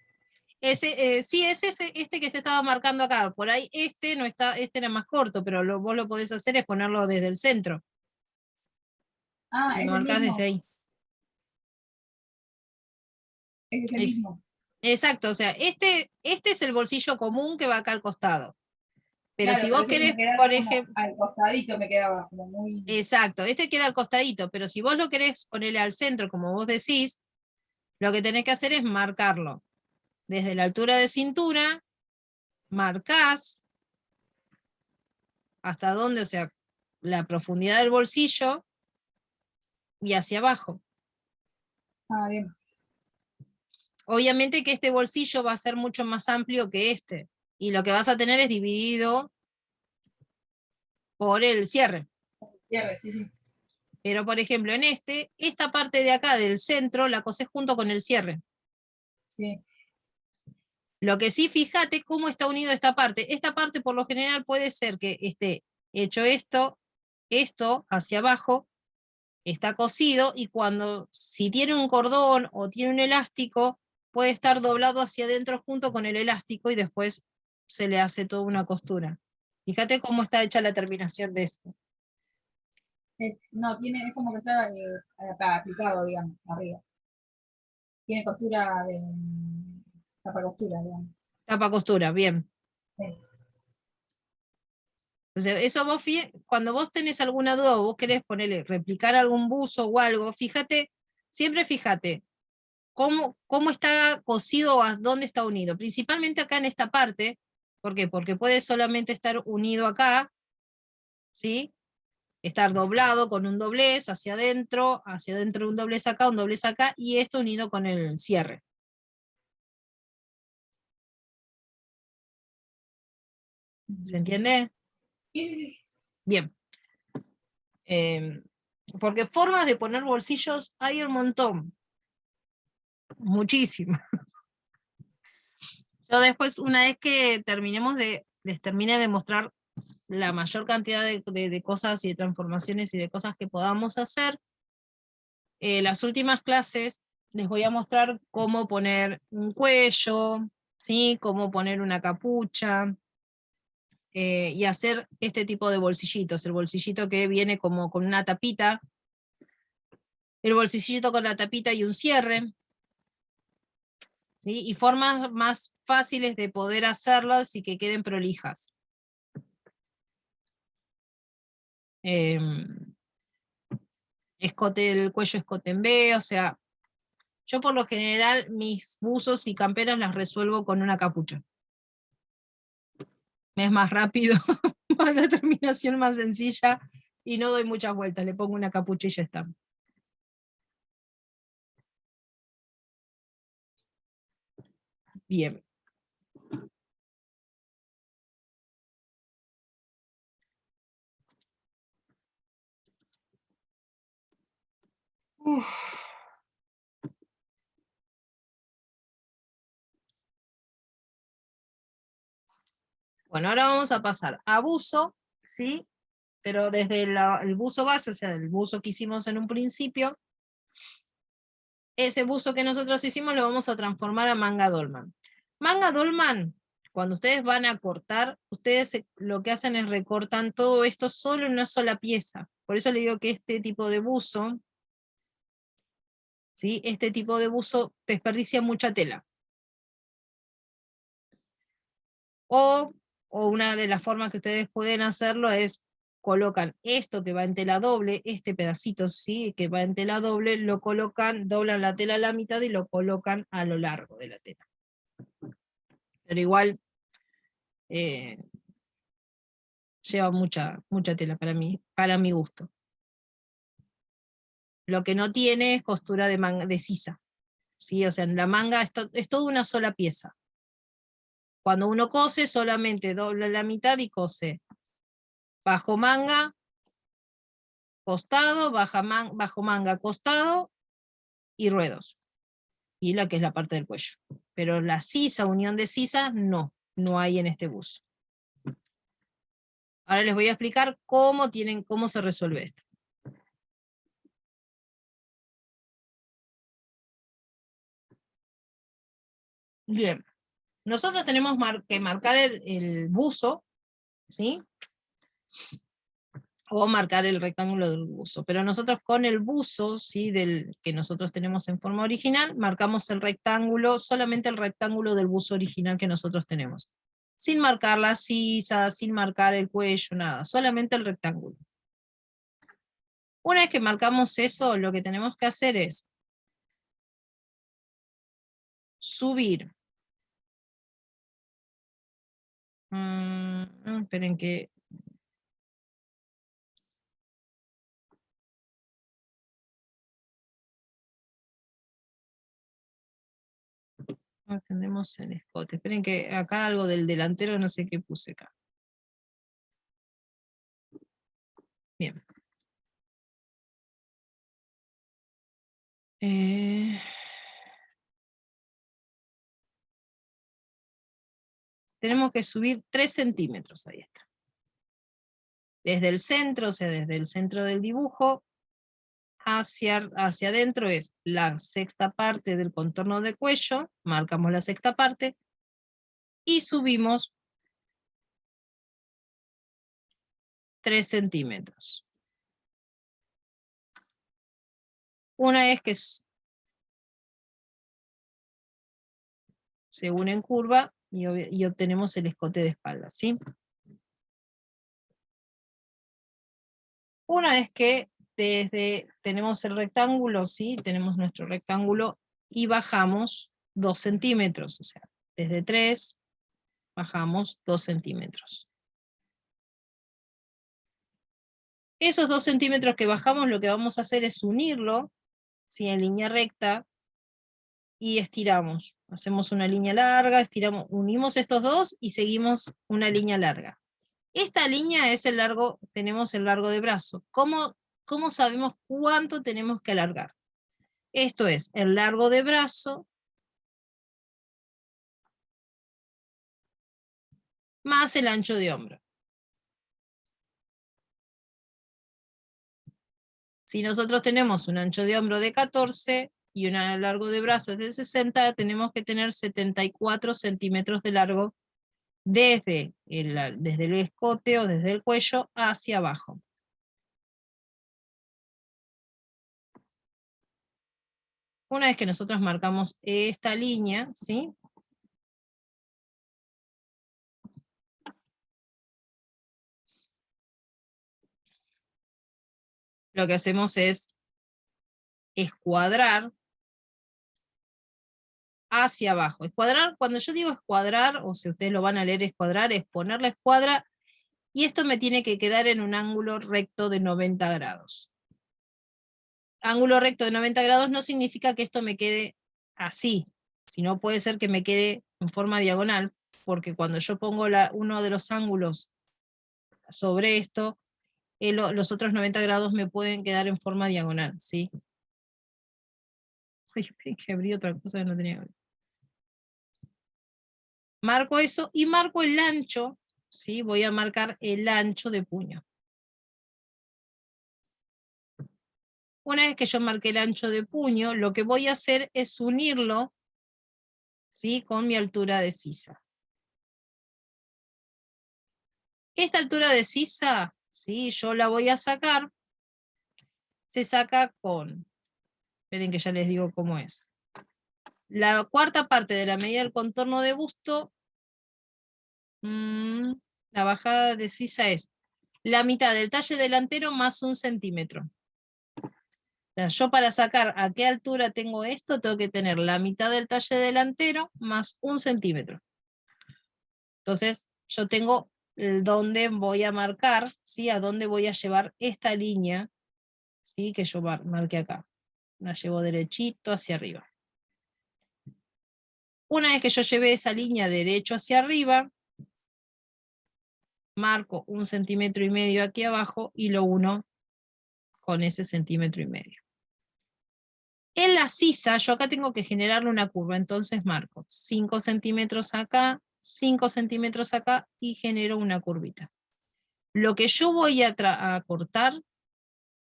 Sí, es este que te estaba marcando acá. Por ahí este no está, este era más corto, pero vos lo podés hacer es ponerlo desde el centro. Ah, Y lo es el marcás desde mismo, ahí. es el Es, mismo. exacto, o sea, este es el bolsillo común que va acá al costado. Pero Claro, si pero vos ese que querés, me quedaba por como ejemplo, al costadito, me quedaba como muy... exacto, este queda al costadito, pero si vos lo querés ponerle al centro, como vos decís, lo que tenés que hacer es marcarlo. Desde la altura de cintura, marcás hasta dónde, o sea, la profundidad del bolsillo y hacia abajo. Ah, bien. Obviamente que este bolsillo va a ser mucho más amplio que este, y lo que vas a tener es dividido por el cierre. Cierre, sí, sí. Pero, por ejemplo, en esta parte de acá del centro la cosés junto con el cierre. Sí. Lo que sí, fíjate cómo está unido esta parte. Esta parte, por lo general, puede ser que esté hecho esto hacia abajo, está cosido, y si tiene un cordón o tiene un elástico, puede estar doblado hacia adentro junto con el elástico y después se le hace toda una costura. Fíjate cómo está hecha la terminación de esto. No, tiene, es como que está acá, aplicado, digamos, arriba. Tiene costura de tapa costura, digamos. Tapa costura, bien. Sí. Entonces, eso cuando vos tenés alguna duda o vos querés ponerle, replicar algún buzo o algo, siempre fíjate cómo está cosido o a dónde está unido. Principalmente acá en esta parte. ¿Por qué? Porque puede solamente estar unido acá, ¿sí? Estar doblado con un doblez hacia adentro un doblez acá, y esto unido con el cierre. ¿Se Bien. entiende? Sí, sí, sí. Bien. Eh, Porque formas de poner bolsillos hay un montón, muchísimas. Yo después, una vez que les termine de mostrar la mayor cantidad de cosas y de transformaciones y de cosas que podamos hacer, las últimas clases les voy a mostrar cómo poner un cuello, ¿sí? Cómo poner una capucha, y hacer este tipo de bolsillitos. El bolsillito que viene como con una tapita, el bolsillito con la tapita y un cierre, ¿sí? Y formas más fáciles de poder hacerlas y que queden prolijas. El cuello escote en B, o sea, yo por lo general mis buzos y camperas las resuelvo con una capucha. Me es más rápido, más la terminación más sencilla, y no doy muchas vueltas, le pongo una capucha y ya está. Bien. Uf. Bueno, ahora vamos a pasar a buzo, ¿sí? Pero desde el buzo base, o sea, el buzo que hicimos en un principio, ese buzo que nosotros hicimos lo vamos a transformar a manga dolman. Manga dolman, cuando ustedes van a cortar, ustedes lo que hacen es recortan todo esto solo en una sola pieza. Por eso le digo que este tipo de buzo, ¿sí? Este tipo de buzo desperdicia mucha tela. O O una de las formas que ustedes pueden hacerlo es, colocan esto que va en tela doble, este pedacito sí que va en tela doble, lo colocan, doblan la tela a la mitad y lo colocan a lo largo de la tela. Pero igual lleva mucha tela para mi gusto. Lo que no tiene es costura de sisa, ¿sí? O sea, en la manga es toda una sola pieza. Cuando uno cose, solamente dobla la mitad y cose bajo manga, costado, bajo manga, costado y ruedos. Y la que es la parte del cuello. Pero la sisa, unión de sisas, no hay en este buzo. Ahora les voy a explicar cómo se resuelve esto. Bien, nosotros tenemos que marcar el buzo, ¿sí? O marcar el rectángulo del buzo, pero nosotros con el buzo, ¿sí? Del que nosotros tenemos en forma original, marcamos el rectángulo, solamente el rectángulo del buzo original que nosotros tenemos, sin marcar la sisa, sin marcar el cuello, nada, solamente el rectángulo. Una vez que marcamos eso, lo que tenemos que hacer es subir. Esperen que... No tenemos el escote. Esperen que acá algo del delantero, no sé qué puse acá. Bien. Tenemos que subir 3 centímetros, ahí está. Desde el centro, o sea, desde el centro del dibujo, hacia adentro es la sexta parte del contorno de cuello, marcamos la sexta parte, y subimos 3 centímetros. Una vez que se une en curva y obtenemos el escote de espalda, ¿sí? Una vez que tenemos el rectángulo, ¿sí? Tenemos nuestro rectángulo y bajamos 2 centímetros, o sea, desde 3 bajamos 2 centímetros. Esos 2 centímetros que bajamos, lo que vamos a hacer es unirlo, ¿sí? En línea recta, y estiramos. Hacemos una línea larga, estiramos, unimos estos dos y seguimos una línea larga. Esta línea es el largo, tenemos el largo de brazo. ¿Cómo sabemos cuánto tenemos que alargar? Esto es el largo de brazo más el ancho de hombro. Si nosotros tenemos un ancho de hombro de 14 y un largo de brazos de 60, tenemos que tener 74 centímetros de largo desde el escote o desde el cuello hacia abajo. Una vez que nosotros marcamos esta línea, ¿sí? Lo que hacemos es escuadrar hacia abajo. Escuadrar, cuando yo digo escuadrar, o si ustedes lo van a leer escuadrar, es poner la escuadra, y esto me tiene que quedar en un ángulo recto de 90 grados. Ángulo recto de 90 grados no significa que esto me quede así, sino puede ser que me quede en forma diagonal, porque cuando yo pongo uno de los ángulos sobre esto, los otros 90 grados me pueden quedar en forma diagonal, ¿sí? Ay, que abrí otra cosa que no tenía que ver. Marco eso y marco el ancho, ¿sí? Voy a marcar el ancho de puño. Una vez que yo marqué el ancho de puño, lo que voy a hacer es unirlo, ¿sí? Con mi altura de sisa. Esta altura de sisa, ¿sí? Yo la voy a sacar. Se saca con, esperen que ya les digo cómo es. La cuarta parte de la medida del contorno de busto La bajada de sisa es la mitad del talle delantero más 1 centímetro. O sea, yo para sacar a qué altura tengo esto, tengo que tener la mitad del talle delantero más 1 centímetro. Entonces, yo tengo dónde voy a marcar, ¿sí? A dónde voy a llevar esta línea, ¿sí? Que yo marqué acá. La llevo derechito hacia arriba. Una vez que yo llevé esa línea derecho hacia arriba, marco 1,5 centímetros aquí abajo y lo uno con ese 1,5 centímetros. En la sisa, yo acá tengo que generarle una curva, entonces marco 5 centímetros acá, 5 centímetros acá y genero una curvita. Lo que yo voy a cortar,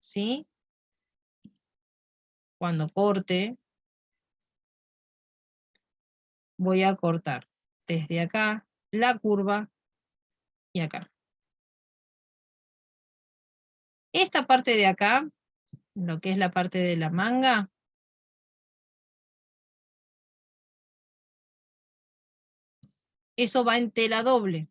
¿sí? Cuando corte, voy a cortar desde acá la curva y acá. Esta parte de acá, lo que es la parte de la manga, eso va en tela doble.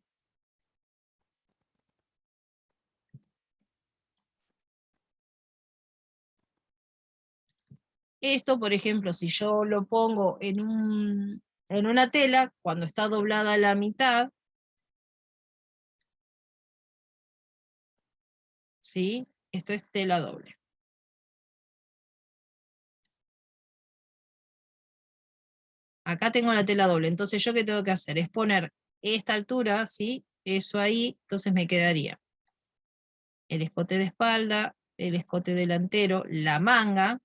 Esto, por ejemplo, si yo lo pongo en una tela, cuando está doblada a la mitad, ¿sí? Esto es tela doble. Acá tengo la tela doble, entonces yo qué tengo que hacer es poner esta altura, ¿sí? Eso ahí, entonces me quedaría el escote de espalda, el escote delantero, la manga,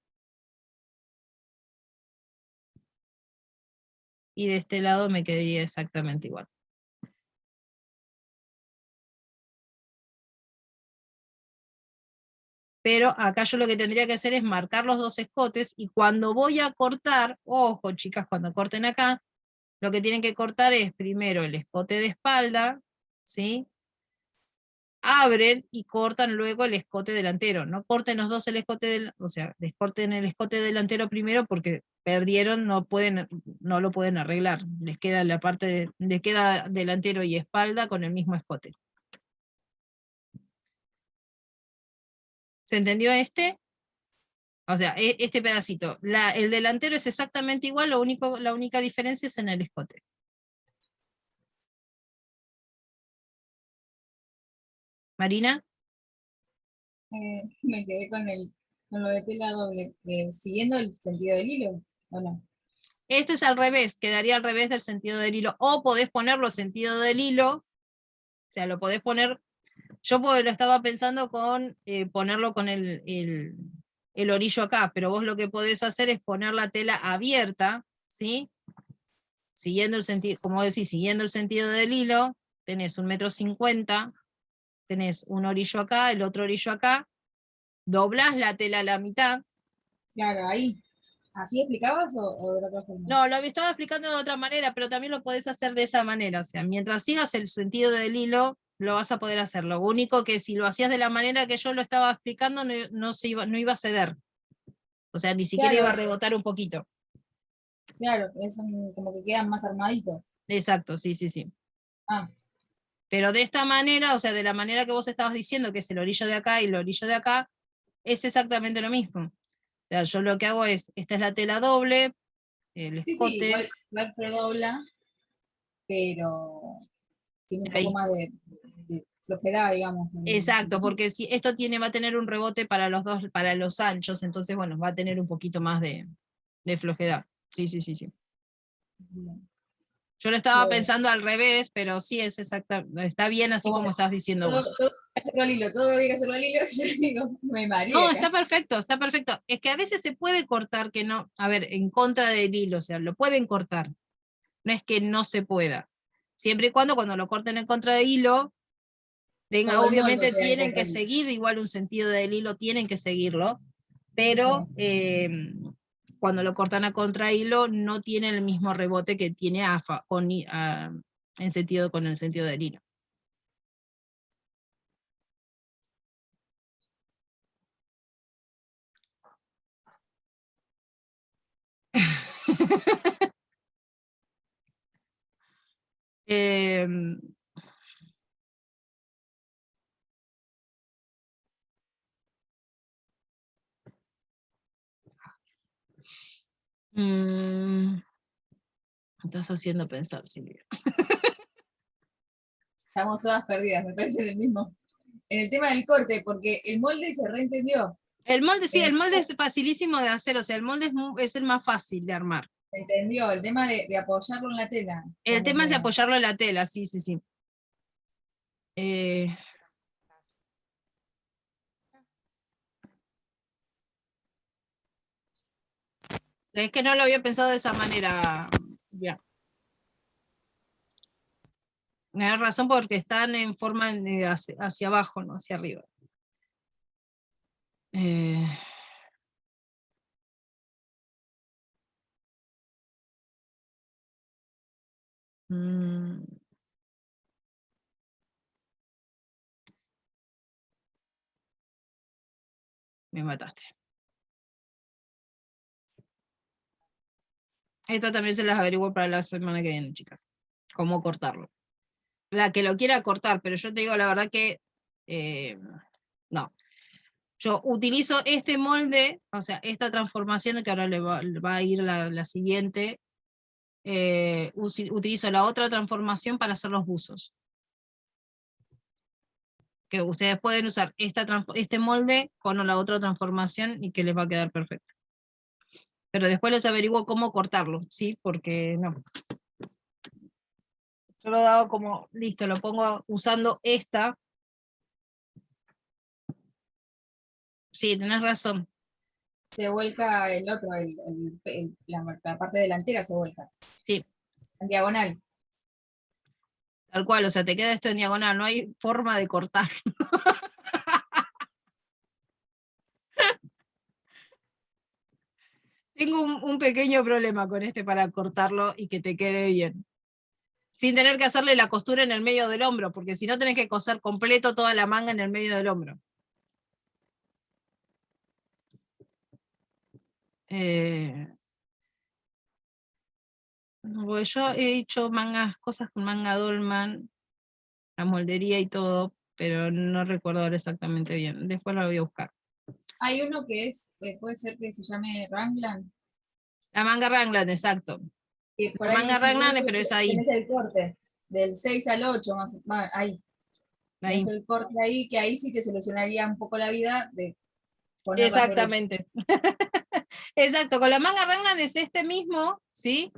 y de este lado me quedaría exactamente igual. Pero acá yo lo que tendría que hacer es marcar los dos escotes, y cuando voy a cortar, ojo chicas, cuando corten acá, lo que tienen que cortar es primero el escote de espalda, ¿sí? Abren y cortan luego el escote delantero. No corten los dos el escote o sea, descorten el escote delantero primero porque perdieron, no lo pueden arreglar. Les queda la parte les queda delantero y espalda con el mismo escote. ¿Se entendió este? O sea, este pedacito. El delantero es exactamente igual, la única diferencia es en el escote. Marina. Me quedé con lo de tela doble, siguiendo el sentido del hilo, ¿o no? Este es al revés, quedaría al revés del sentido del hilo. O podés ponerlo sentido del hilo, o sea, lo podés poner. Yo lo estaba pensando con ponerlo con el orillo acá, pero vos lo que podés hacer es poner la tela abierta, ¿sí? Siguiendo el sentido, como decís, siguiendo el sentido del hilo, tenés 1,50 m, tenés un orillo acá, el otro orillo acá, doblás la tela a la mitad. Claro, ahí. ¿Así explicabas o de otra forma? No, lo estaba explicando de otra manera, pero también lo podés hacer de esa manera. O sea, mientras sigas el sentido del hilo, lo vas a poder hacer. Lo único que si lo hacías de la manera que yo lo estaba explicando, no iba a ceder. O sea, ni siquiera iba a Claro, rebotar un poquito. claro, como que quedan más armaditos. Exacto, sí, sí, sí. Ah, Pero de esta manera, o sea, de la manera que vos estabas diciendo, que es el orillo de acá y el orillo de acá, es exactamente lo mismo. O sea, yo lo que hago es, esta es la tela doble, el sí, escote, igual se dobla, pero tiene un poco ahí. más de flojedad, digamos. Exacto, porque si esto va a tener un rebote para los dos, para los anchos, entonces bueno, va a tener un poquito más de flojedad. Sí, sí, sí, sí. Yo lo estaba Bueno, pensando al revés, pero sí es exacta, está bien así como estás diciendo todo, vos. todo hay que hacerlo al hilo, todo hay que hacerlo al hilo, yo digo, me mareé No, acá. está perfecto, está perfecto. Es que a veces se puede cortar que no, a ver, en contra del hilo, o sea, lo pueden cortar. No es que no se pueda. Siempre y cuando lo corten en contra de hilo, Todo el molde obviamente queda en tienen contra que del hilo. seguir igual un sentido del hilo, tienen que seguirlo, pero Sí. cuando lo cortan a contrahilo no tiene el mismo rebote que tiene en sentido con el sentido del hilo. Me estás haciendo pensar, Silvia. Estamos todas perdidas, me parece en el mismo. En el tema del corte, porque el molde se reentendió. El molde, sí, el molde es facilísimo de hacer, o sea, el molde es el más fácil de armar. Se entendió, el tema de apoyarlo en la tela. El como tema es de que- apoyarlo en la tela, sí, sí, sí. Es que no lo había pensado de esa manera, Silvia. Me das razón porque están en forma hacia abajo, no hacia arriba. Me mataste. Esta también se las averiguo para la semana que viene, chicas. Cómo cortarlo. La que lo quiera cortar, pero yo te digo la verdad que no. Yo utilizo este molde, o sea, esta transformación que ahora le va a ir la siguiente. Utilizo la otra transformación para hacer los buzos. Que ustedes pueden usar este molde con la otra transformación y que les va a quedar perfecto. Pero después les averiguo cómo cortarlo, ¿sí? Porque no. Yo lo hago como, listo, lo pongo usando esta. Sí, tenés razón. Se vuelca el otro, la parte delantera se vuelca. Sí. En diagonal. Tal cual, o sea, te queda esto en diagonal, no hay forma de cortar. Tengo un pequeño problema con este para cortarlo y que te quede bien. Sin tener que hacerle la costura en el medio del hombro, porque si no tenés que coser completo toda la manga en el medio del hombro. Porque yo he hecho cosas con manga dolman, la moldería y todo, pero no recuerdo ahora exactamente bien. Después lo voy a buscar. Hay uno que puede ser que se llame Ranglan. La manga raglan, exacto. Que por La ahí, manga si vos raglan, pero es ahí. tenés el corte del 6 al 8, ahí. Tenés Ahí. el corte ahí, que ahí sí te solucionaría un poco la vida de ponerlas derechas. Exactamente. Exacto, con la manga raglan es este mismo, ¿sí?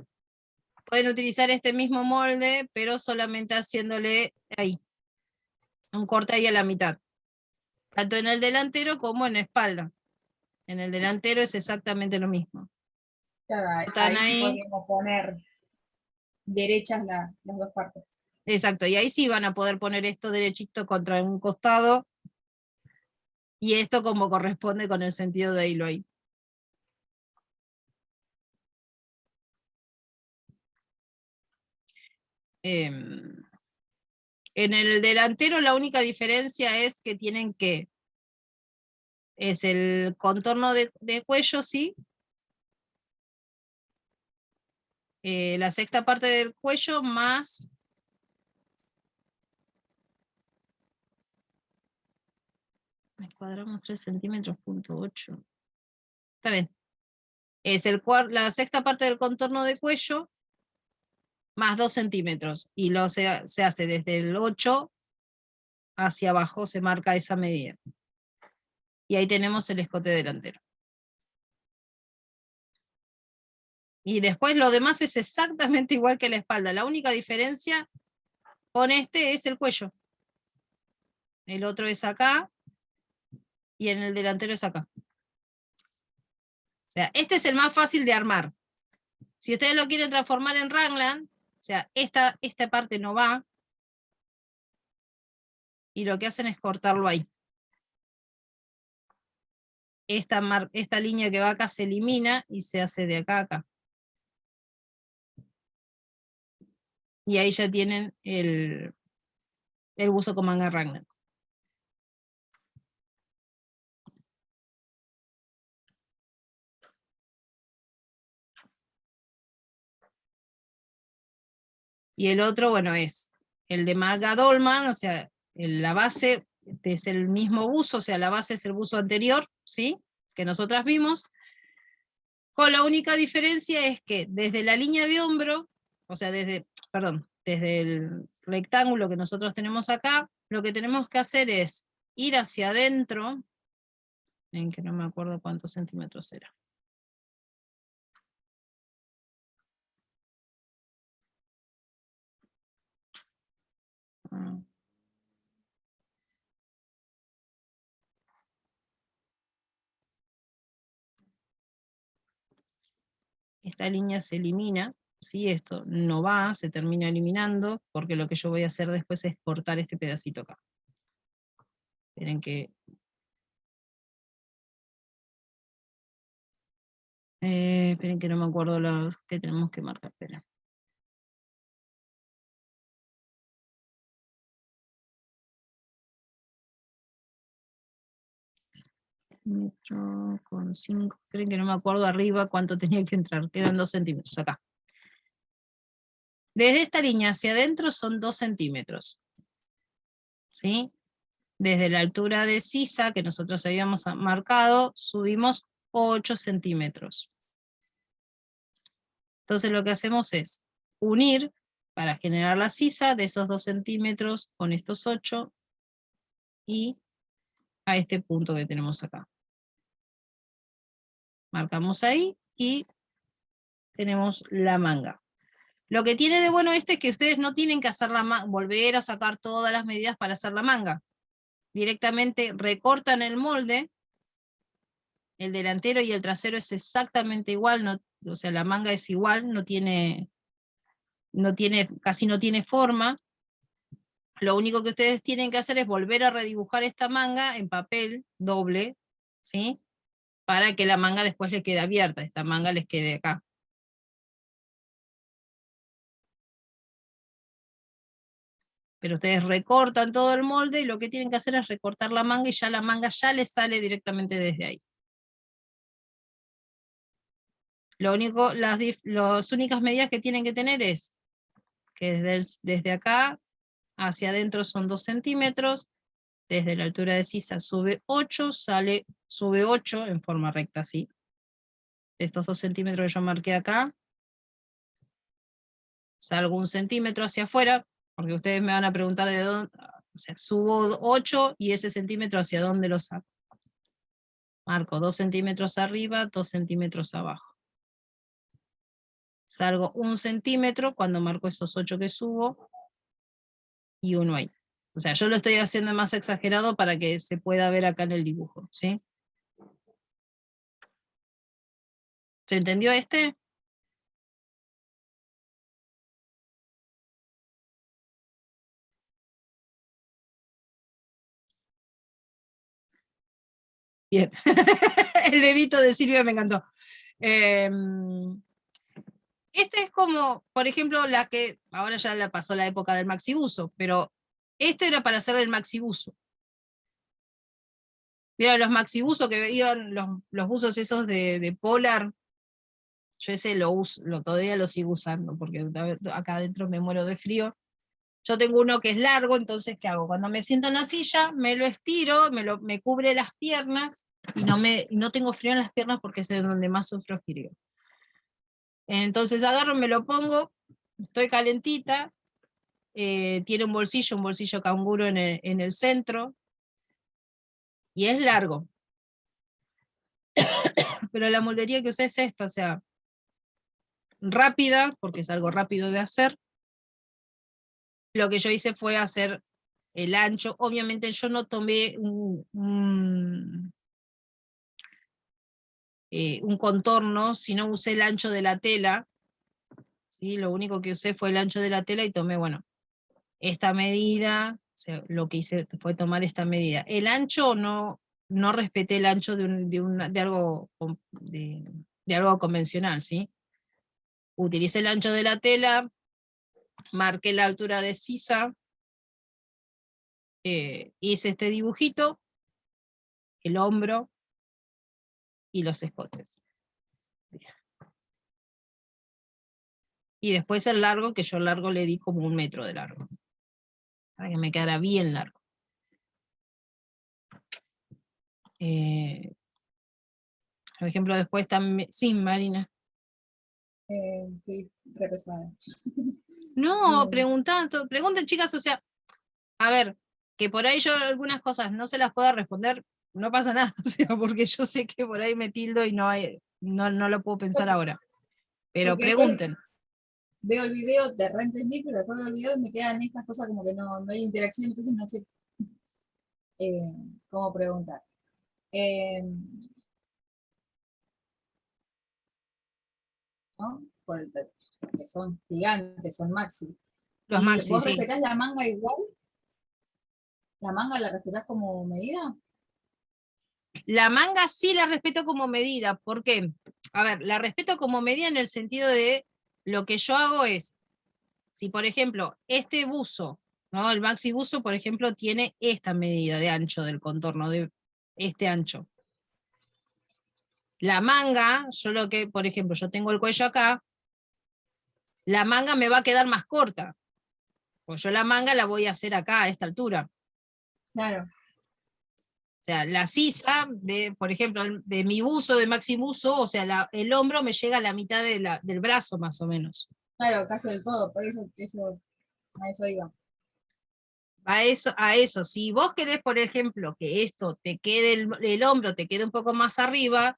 Pueden utilizar este mismo molde, pero solamente haciéndole ahí, un corte ahí a la mitad. Tanto en el delantero como en la espalda. En el delantero es exactamente lo mismo. Claro, Están ahí sí ahí. podríamos poner derechas las dos partes. Exacto, y ahí sí van a poder poner esto derechito contra un costado y esto como corresponde con el sentido de hilo ahí. En el delantero la única diferencia es que es el contorno de cuello, sí. La sexta parte del cuello más cuadramos 3 centímetros, punto 8. Está bien. Es la sexta parte del contorno de cuello más 2 centímetros. Y se hace desde el 8 hacia abajo, se marca esa medida. Y ahí tenemos el escote delantero. Y después lo demás es exactamente igual que la espalda. La única diferencia con este es el cuello. El otro es acá y en el delantero es acá. O sea, este es el más fácil de armar. Si ustedes lo quieren transformar en raglan, o sea, esta parte no va, y lo que hacen es cortarlo ahí. Esta línea que va acá se elimina y se hace de acá a acá. Y ahí ya tienen el buzo con manga raglan. Y el otro, bueno, es el de manga dolman, o sea, la base es el mismo buzo, o sea, la base es el buzo anterior, ¿sí? Que nosotras vimos, Con la única diferencia es que desde la línea de hombro, o sea, desde el rectángulo que nosotros tenemos acá, lo que tenemos que hacer es ir hacia adentro, en que no me acuerdo cuántos centímetros era. Esta línea se elimina, ¿sí? Esto no va, se termina eliminando, porque lo que yo voy a hacer después es cortar este pedacito acá. Esperen que... esperen que no me acuerdo los que tenemos que marcar. Esperen. Metro con 5, esperen que no me acuerdo arriba cuánto tenía que entrar, que eran 2 centímetros acá. Desde esta línea hacia adentro son 2 centímetros. ¿Sí? Desde la altura de sisa, que nosotros habíamos marcado, subimos 8 centímetros. Entonces lo que hacemos es unir, para generar la sisa, de esos 2 centímetros con estos 8, y a este punto que tenemos acá. Marcamos ahí, y tenemos la manga. Lo que tiene de bueno este es que ustedes no tienen que hacer volver a sacar todas las medidas para hacer la manga. Directamente recortan el molde, el delantero y el trasero es exactamente igual, no, o sea, la manga es igual, casi no tiene forma. Lo único que ustedes tienen que hacer es volver a redibujar esta manga en papel doble, ¿sí? Para que la manga después le quede abierta, esta manga les quede acá. Pero ustedes recortan todo el molde y lo que tienen que hacer es recortar la manga y ya la manga ya les sale directamente desde ahí. Lo único, las únicas medidas que tienen que tener es que desde acá hacia adentro son 2 centímetros, desde la altura de sisa sube 8, sube 8 en forma recta, así. Estos 2 centímetros que yo marqué acá, salgo 1 centímetro hacia afuera, porque ustedes me van a preguntar de dónde, o sea, subo 8 y ese centímetro hacia dónde lo saco. Marco 2 centímetros arriba, 2 centímetros abajo. Salgo 1 centímetro cuando marco esos 8 que subo, y 1 ahí. O sea, yo lo estoy haciendo más exagerado para que se pueda ver acá en el dibujo, ¿sí? ¿Se entendió este? Bien. El dedito de Silvia me encantó. Este es como, por ejemplo, la que, ahora ya la pasó la época del maxibuso, pero este era para hacer el maxibuso. Mira, los maxibuzos que veían, los buzos esos de Polar, yo ese lo uso, todavía lo sigo usando, porque acá adentro me muero de frío. Yo tengo uno que es largo, entonces, ¿qué hago? Cuando me siento en la silla, me lo estiro, me cubre las piernas, y no tengo frío en las piernas porque es donde más sufro frío. Entonces agarro, me lo pongo, estoy calentita, tiene un bolsillo canguro en el centro, y es largo. Pero la moldería que usé es esta, o sea, rápida, porque es algo rápido de hacer. Lo que yo hice fue hacer el ancho. Obviamente yo no tomé un contorno, sino usé el ancho de la tela, ¿sí? Lo único que usé fue el ancho de la tela y tomé, bueno, esta medida, o sea, lo que hice fue tomar esta medida. El ancho no respeté el ancho de algo convencional, ¿sí? Utilicé el ancho de la tela, marqué la altura de sisa, hice este dibujito, el hombro y los escotes. Y después el largo, que yo el largo le di como 1 metro de largo, para que me quedara bien largo. Por ejemplo, después también, sí, Marina. Estoy re pesada. No, pregunten chicas, o sea, a ver, que por ahí yo algunas cosas no se las pueda responder, no pasa nada, o sea, porque yo sé que por ahí me tildo y no lo puedo pensar ahora. Pero Porque después pregunten. veo el video, te reentendí, pero después veo el video y me quedan estas cosas como que no hay interacción, entonces no sé eh, cómo preguntar. Eh, ¿No? Que son gigantes, son maxi. Los ¿Y maxi, vos sí. respetás la manga igual? ¿La manga la respetás como medida? La manga sí la respeto como medida. ¿Por qué? A ver, la respeto como medida en el sentido de lo que yo hago es, si por ejemplo, este buzo, ¿no? El maxi buzo, por ejemplo, tiene esta medida de ancho del contorno, de este ancho. La manga, yo lo que, por ejemplo, yo tengo el cuello acá, la manga me va a quedar más corta. Pues yo la manga la voy a hacer acá, a esta altura. Claro, O sea, la sisa, por ejemplo, de mi buzo, de maxi buzo, o sea, el hombro me llega a la mitad del brazo más o menos. claro, casi el codo, por eso, a eso iba. A eso, si vos querés, por ejemplo, que esto te quede, el hombro te quede un poco más arriba,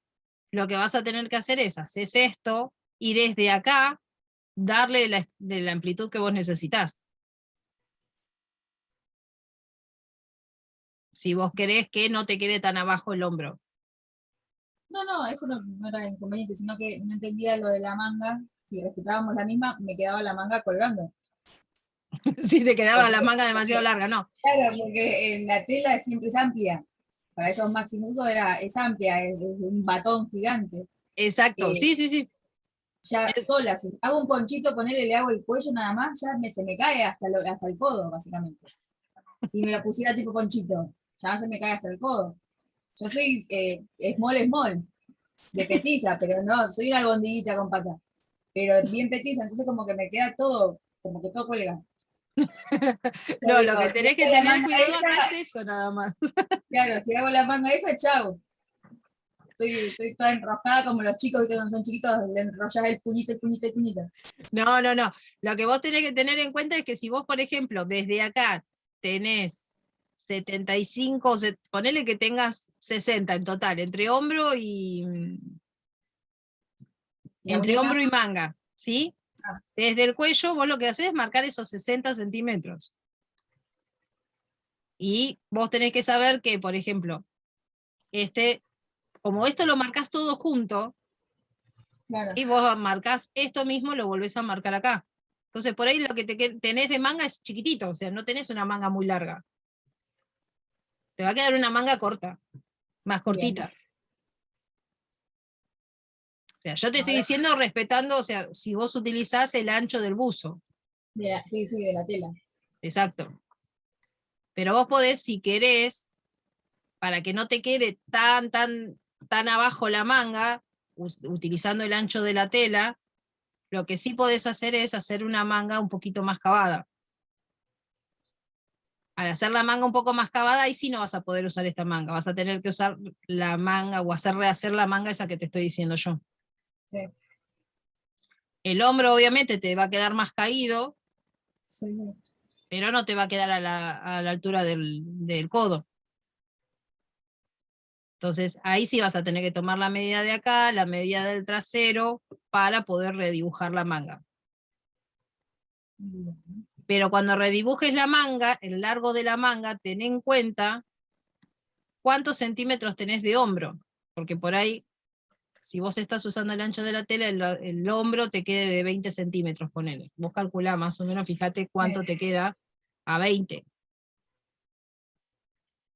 lo que vas a tener que hacer es, haces esto, y desde acá, darle de la amplitud que vos necesitás. Si vos querés que no te quede tan abajo el hombro. No, eso no era inconveniente, sino que no entendía lo de la manga. Si respetábamos la misma, me quedaba la manga colgando. Si te quedaba la Porque, manga demasiado porque, larga, no. claro, porque la tela siempre es amplia. Para esos máximos es amplia, es un batón gigante. Exacto, Eh, sí, sí, sí. ya sola, si hago un ponchito, ponerle, le hago el cuello nada más, se me cae hasta el codo, básicamente. Si me lo pusiera tipo ponchito, ya se me cae hasta el codo. Yo soy small, de petiza, pero no, soy una albondiguita con pata. Pero bien petiza, entonces como que me queda todo, como que todo cuelga. Yo No, digo, lo que si tenés que hago la tener manga cuidado acá es esa, eso nada más. claro, si hago la manga esa, chau. Estoy toda enroscada como los chicos, ¿viste? Cuando son chiquitos, le enrollas el puñito, el puñito, el puñito. No, no, no. Lo que vos tenés que tener en cuenta es que si vos, por ejemplo, desde acá tenés 75, ponele que tengas 60 en total, ¿Y la entre muñeca? hombro y manga, ¿sí? Ah, Desde el cuello vos lo que haces es marcar esos 60 centímetros. Y vos tenés que saber que, por ejemplo, como esto lo marcás todo junto, claro. ¿sí? Vos marcás esto mismo, lo volvés a marcar acá. Entonces, por ahí lo que tenés de manga es chiquitito, o sea, no tenés una manga muy larga. Te va a quedar una manga corta, más Bien. cortita. O sea, yo te estoy Ahora, diciendo respetando, o sea, si vos utilizás el ancho del buzo, sí, sí, de la tela. exacto. Pero vos podés, si querés, para que no te quede tan abajo la manga, utilizando el ancho de la tela, lo que sí podés hacer es hacer una manga un poquito más cavada. Al hacer la manga un poco más cavada, ahí sí no vas a poder usar esta manga, vas a tener que usar la manga o rehacer la manga esa que te estoy diciendo yo. Sí, El hombro obviamente te va a quedar más caído, sí, sí. pero no te va a quedar a la altura del codo. Entonces ahí sí vas a tener que tomar la medida de acá, la medida del trasero, para poder redibujar la manga. Bien. Pero cuando redibujes la manga, el largo de la manga, ten en cuenta cuántos centímetros tenés de hombro, porque por ahí, si vos estás usando el ancho de la tela, el hombro te quede de 20 centímetros, ponele. Vos calculá más o menos, fíjate cuánto te queda a 20.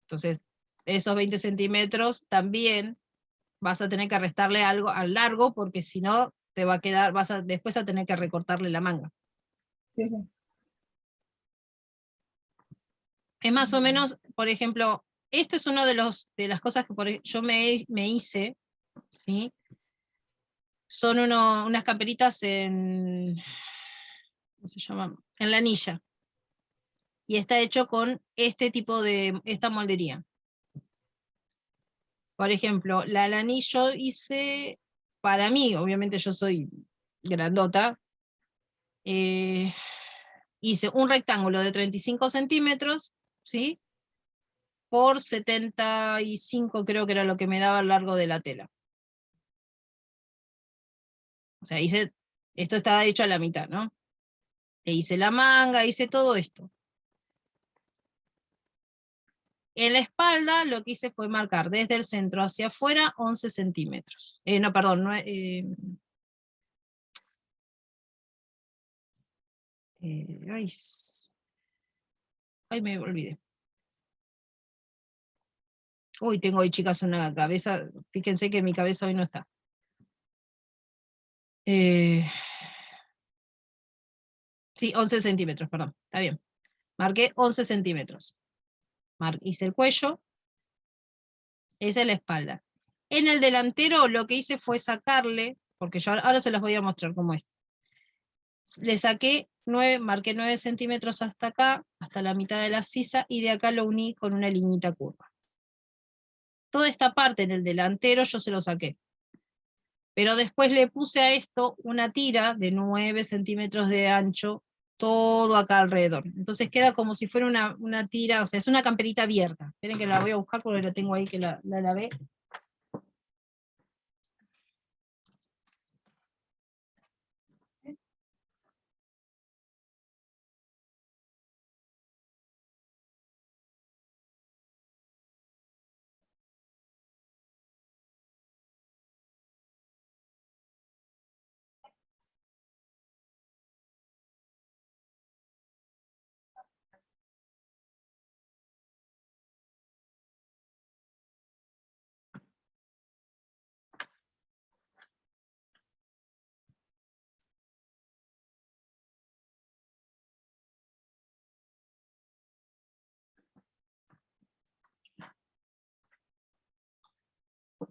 Entonces, esos 20 centímetros también vas a tener que restarle algo al largo, porque si no, te va a quedar, después a tener que recortarle la manga. Sí, sí. Es más o Bien. menos, por ejemplo, esto es uno de las cosas que yo me hice, ¿sí? Son unas camperitas ¿cómo se llama? En la anilla. Y está hecho con esta moldería. Por ejemplo, la lanillo hice, para mí, obviamente yo soy grandota, hice un rectángulo de 35 centímetros, ¿sí? Por 75 creo que era lo que me daba el largo de la tela. O sea, esto estaba hecho a la mitad, ¿no? E hice la manga, hice todo esto. En la espalda lo que hice fue marcar desde el centro hacia afuera 11 centímetros. No, perdón, ay, ay, me olvidé. Uy, tengo hoy, chicas, una cabeza, fíjense que mi cabeza hoy no está. Sí, 11 centímetros, perdón, está bien. Marqué 11 centímetros. Hice el cuello, esa es la espalda. En el delantero lo que hice fue sacarle, porque yo ahora se los voy a mostrar cómo es. Le saqué 9, marqué 9 centímetros hasta acá, hasta la mitad de la sisa, y de acá lo uní con una liñita curva. Toda esta parte en el delantero yo se lo saqué. Pero después le puse a esto una tira de 9 centímetros de ancho, todo acá alrededor. Entonces queda como si fuera una tira, o sea, es una camperita abierta. Esperen que la voy a buscar porque la tengo ahí que la lavé.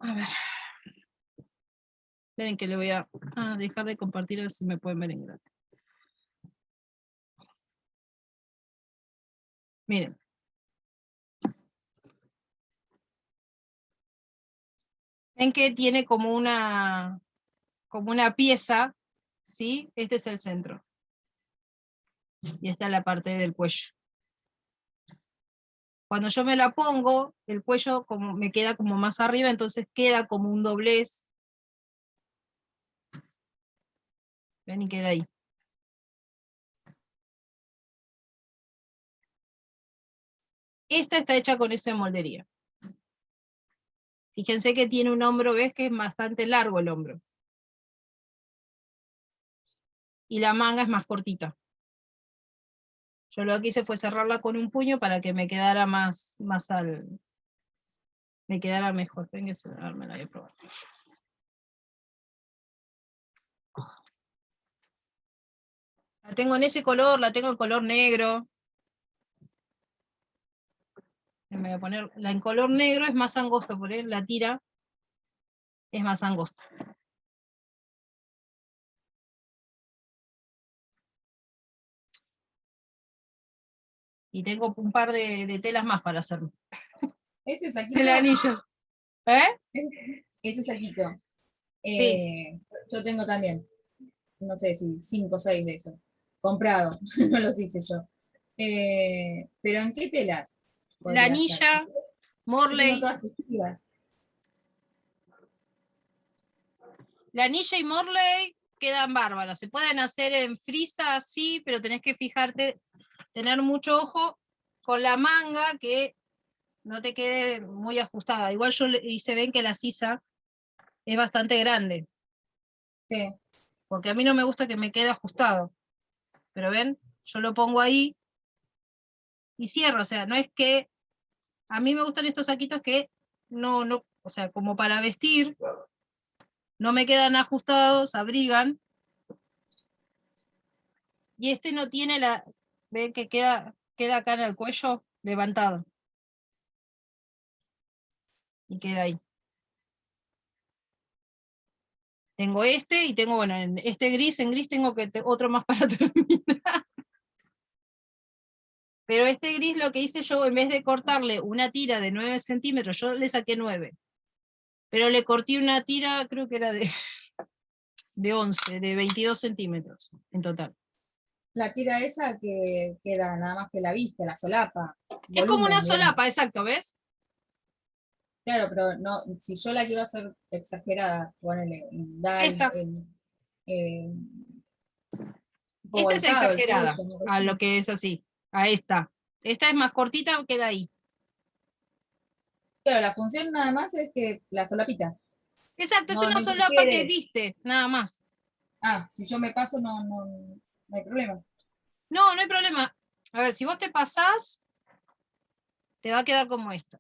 A ver. Esperen que le voy a dejar de compartir a ver si me pueden ver en grande. Miren. Ven que tiene como una pieza, ¿sí? Este es el centro. Y esta es la parte del cuello. Cuando yo me la pongo, el cuello como me queda como más arriba, entonces queda como un doblez. Ven y queda ahí. Esta está hecha con esa moldería. Fíjense que tiene un hombro, ves que es bastante largo el hombro. Y la manga es más cortita. Yo lo que hice fue cerrarla con un puño para que me quedara me quedara mejor. Ven que me la voy a probar. La tengo en ese color, la tengo en color negro. Me voy a poner, la en color negro es más angosta, por ahí la tira es más angosta. Y tengo un par de telas más para hacerlo. ¿Ese saquito? El anillo. Ese saquito. Sí. Yo tengo también, no sé si 5 o 6 de esos. Comprados, no los hice yo. ¿Pero en qué telas La podría ser? anilla, Yo tengo Morley. todas tejidas. La anilla y Morley quedan bárbaras. Se pueden hacer en frisa, sí, pero tenés que fijarte, tener mucho ojo con la manga, que no te quede muy ajustada. Igual yo hice, ven que la sisa es bastante grande, Sí. porque a mí no me gusta que me quede ajustado. Pero ven, yo lo pongo ahí y cierro. O sea, no es que a mí me gustan estos saquitos que no, o sea, como para vestir, no me quedan ajustados, abrigan. Y este no tiene ven que queda acá en el cuello levantado. Y queda ahí. Tengo este y tengo, bueno, en gris tengo otro más para terminar. Pero este gris lo que hice yo, en vez de cortarle una tira de 9 centímetros, yo le saqué 9. pero le corté una tira, creo que era de 11, de 22 centímetros en total. La tira esa que queda nada más que la vista, la solapa, Es como una volumen, digamos. solapa, exacto, ¿ves? Claro, pero no, si yo la quiero hacer exagerada, ponele, da Esta eh, un poco es volcado el cuello, exagerada ¿no? a lo que es así, a esta. Esta es más cortita, queda ahí. Claro, la función nada más es que la solapita, Exacto, es no, una no solapa que interfiere. viste, nada más. Ah, si yo me paso, no hay problema. No, no hay problema. A ver, si vos te pasás, te va a quedar como esta.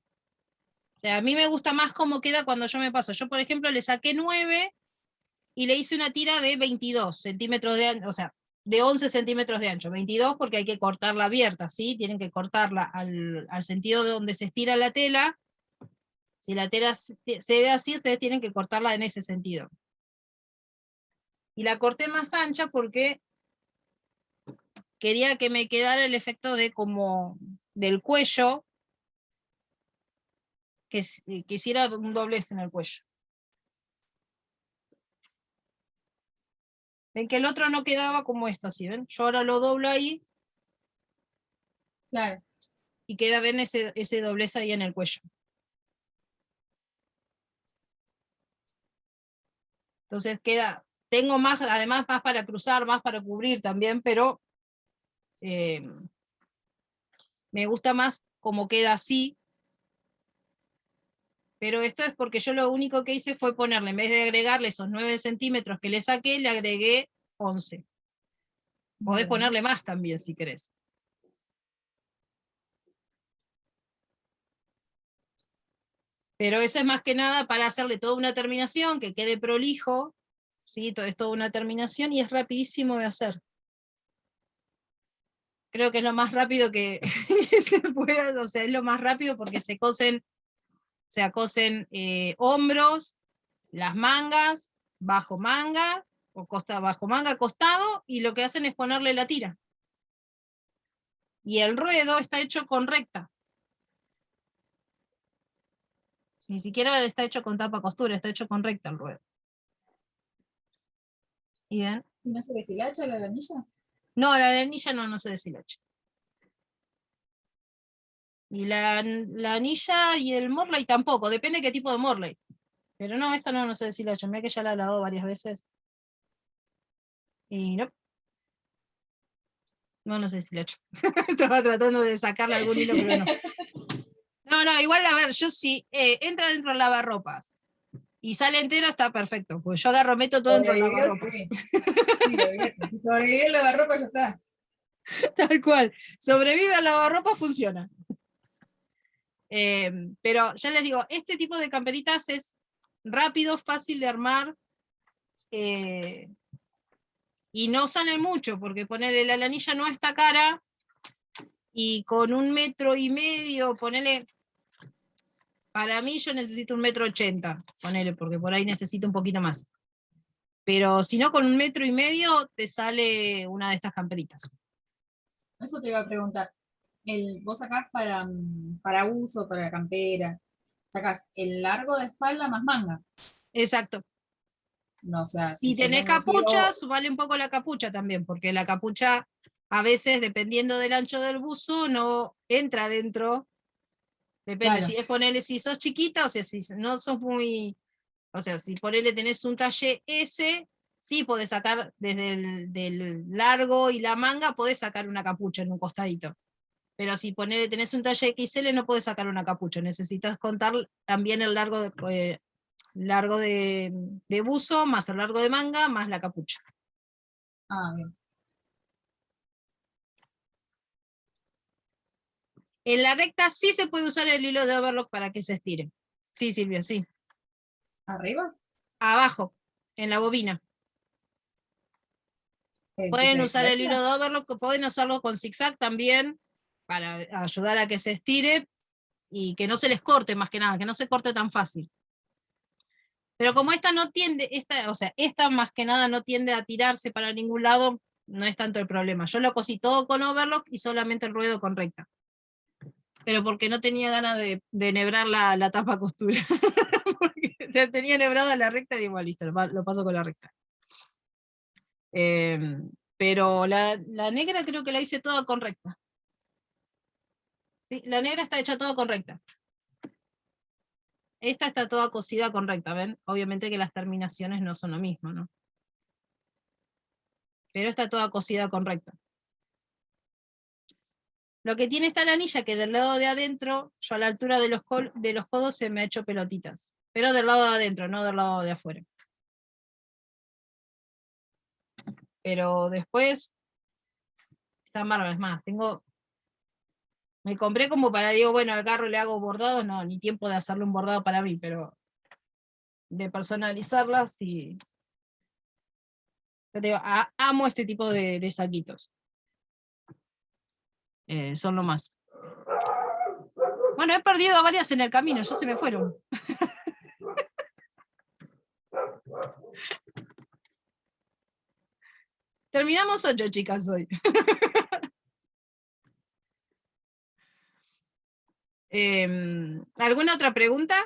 O sea, a mí me gusta más cómo queda cuando yo me paso. Yo, por ejemplo, le saqué 9 y le hice una tira de 22 centímetros de ancho, o sea, de 11 centímetros de ancho. 22 porque hay que cortarla abierta, ¿sí? Tienen que cortarla al sentido de donde se estira la tela. Si la tela se ve así, ustedes tienen que cortarla en ese sentido. Y la corté más ancha porque quería que me quedara el efecto de como del cuello, que hiciera un doblez en el cuello. Ven que el otro no quedaba como esto, ¿sí ven? Yo ahora lo doblo ahí Claro. y queda, ven ese doblez ahí en el cuello. Entonces queda, tengo más, además más para cruzar, más para cubrir también, pero me gusta más como queda así. Pero esto es porque yo lo único que hice fue ponerle, en vez de agregarle esos 9 centímetros que le saqué, le agregué 11. Podés Bueno, ponerle más también si querés. Pero eso es más que nada para hacerle toda una terminación, que quede prolijo, ¿sí? Todo es toda una terminación y es rapidísimo de hacer. Creo que es lo más rápido que se puede, o sea, es lo más rápido porque se cosen hombros, las mangas, bajo manga, o bajo manga, costado, y lo que hacen es ponerle la tira. Y el ruedo está hecho con recta. Ni siquiera está hecho con tapa costura, está hecho con recta el ruedo. ¿Y bien? ¿y no se deshilacha la lanilla? No, la anilla no se deshilacha. Y la anilla y el Morley tampoco, depende qué tipo de Morley. Pero no, esta no se deshilacha, mira que ya la he lavado varias veces. Y no se deshilacha. Estaba tratando de sacarle algún hilo, pero no. No, igual a ver, yo sí, entra dentro del lavarropas y sale entero, está perfecto, pues yo agarro, meto todo dentro del Sobrevivió, lavarropas. sí. Sí, olvídate. Si sobrevivió el lavarropa, ya está. Tal cual. Sobrevive al lavarropas, funciona. Pero ya les digo, este tipo de camperitas es rápido, fácil de armar, y no sale mucho, porque ponerle la lanilla no está cara, y con 1,5 metros, ponele, para mí yo necesito 1,80 m, ponele, porque por ahí necesito un poquito más. Pero si no, con 1,5 m te sale una de estas camperitas. Eso te iba a preguntar. Vos sacás para uso, para campera, sacás el largo de espalda más manga. Exacto. No, o sea, si Si yo tenés tengo, quiero, capuchas, vale un poco la capucha también, porque la capucha a veces, dependiendo del ancho del buzo, no entra dentro. Depende, claro, si es ponerle, si sos chiquita, o sea, si no sos muy, o sea, si ponele tenés un talle S, sí podés sacar desde el del largo y la manga, podés sacar una capucha en un costadito. Pero si ponele tenés un talle XL, no podés sacar una capucha, necesitas contar también el largo de buzo, más el largo de manga, más la capucha. bien. En la recta sí se puede usar el hilo de overlock para que se estire. Sí, Silvia, sí. ¿Arriba? Abajo, en la bobina. ¿El que se Pueden usar el hilo deshilacha? de overlock, pueden usarlo con zigzag también, para ayudar a que se estire y que no se les corte más que nada, que no se corte tan fácil. Pero como esta no tiende, o sea, esta más que nada no tiende a tirarse para ningún lado, no es tanto el problema. Yo lo cosí todo con overlock y solamente el ruedo con recta. Pero porque no tenía ganas de enhebrar la tapa costura. Porque La tenía enhebrada la recta y digo, listo, lo paso con la recta. Pero la negra creo que la hice toda con recta. ¿Sí? La negra está hecha toda con recta. Esta está toda cosida con recta, ¿ven? Obviamente que las terminaciones no son lo mismo, ¿no? Pero está toda cosida con recta. Lo que tiene esta lanilla que del lado de adentro, yo a la altura de los codos se me ha hecho pelotitas. Pero del lado de adentro, no del lado de afuera. Pero después, están bárbaras. Es más, me compré como para, digo, bueno, al carro le hago bordado, no, ni tiempo de hacerle un bordado para mí, pero de personalizarlas y... Yo te digo, amo este tipo de saquitos. Son lo más. Bueno, he perdido varias en el camino, ya se me fueron. Terminamos 8, chicas, hoy. ¿Alguna otra pregunta?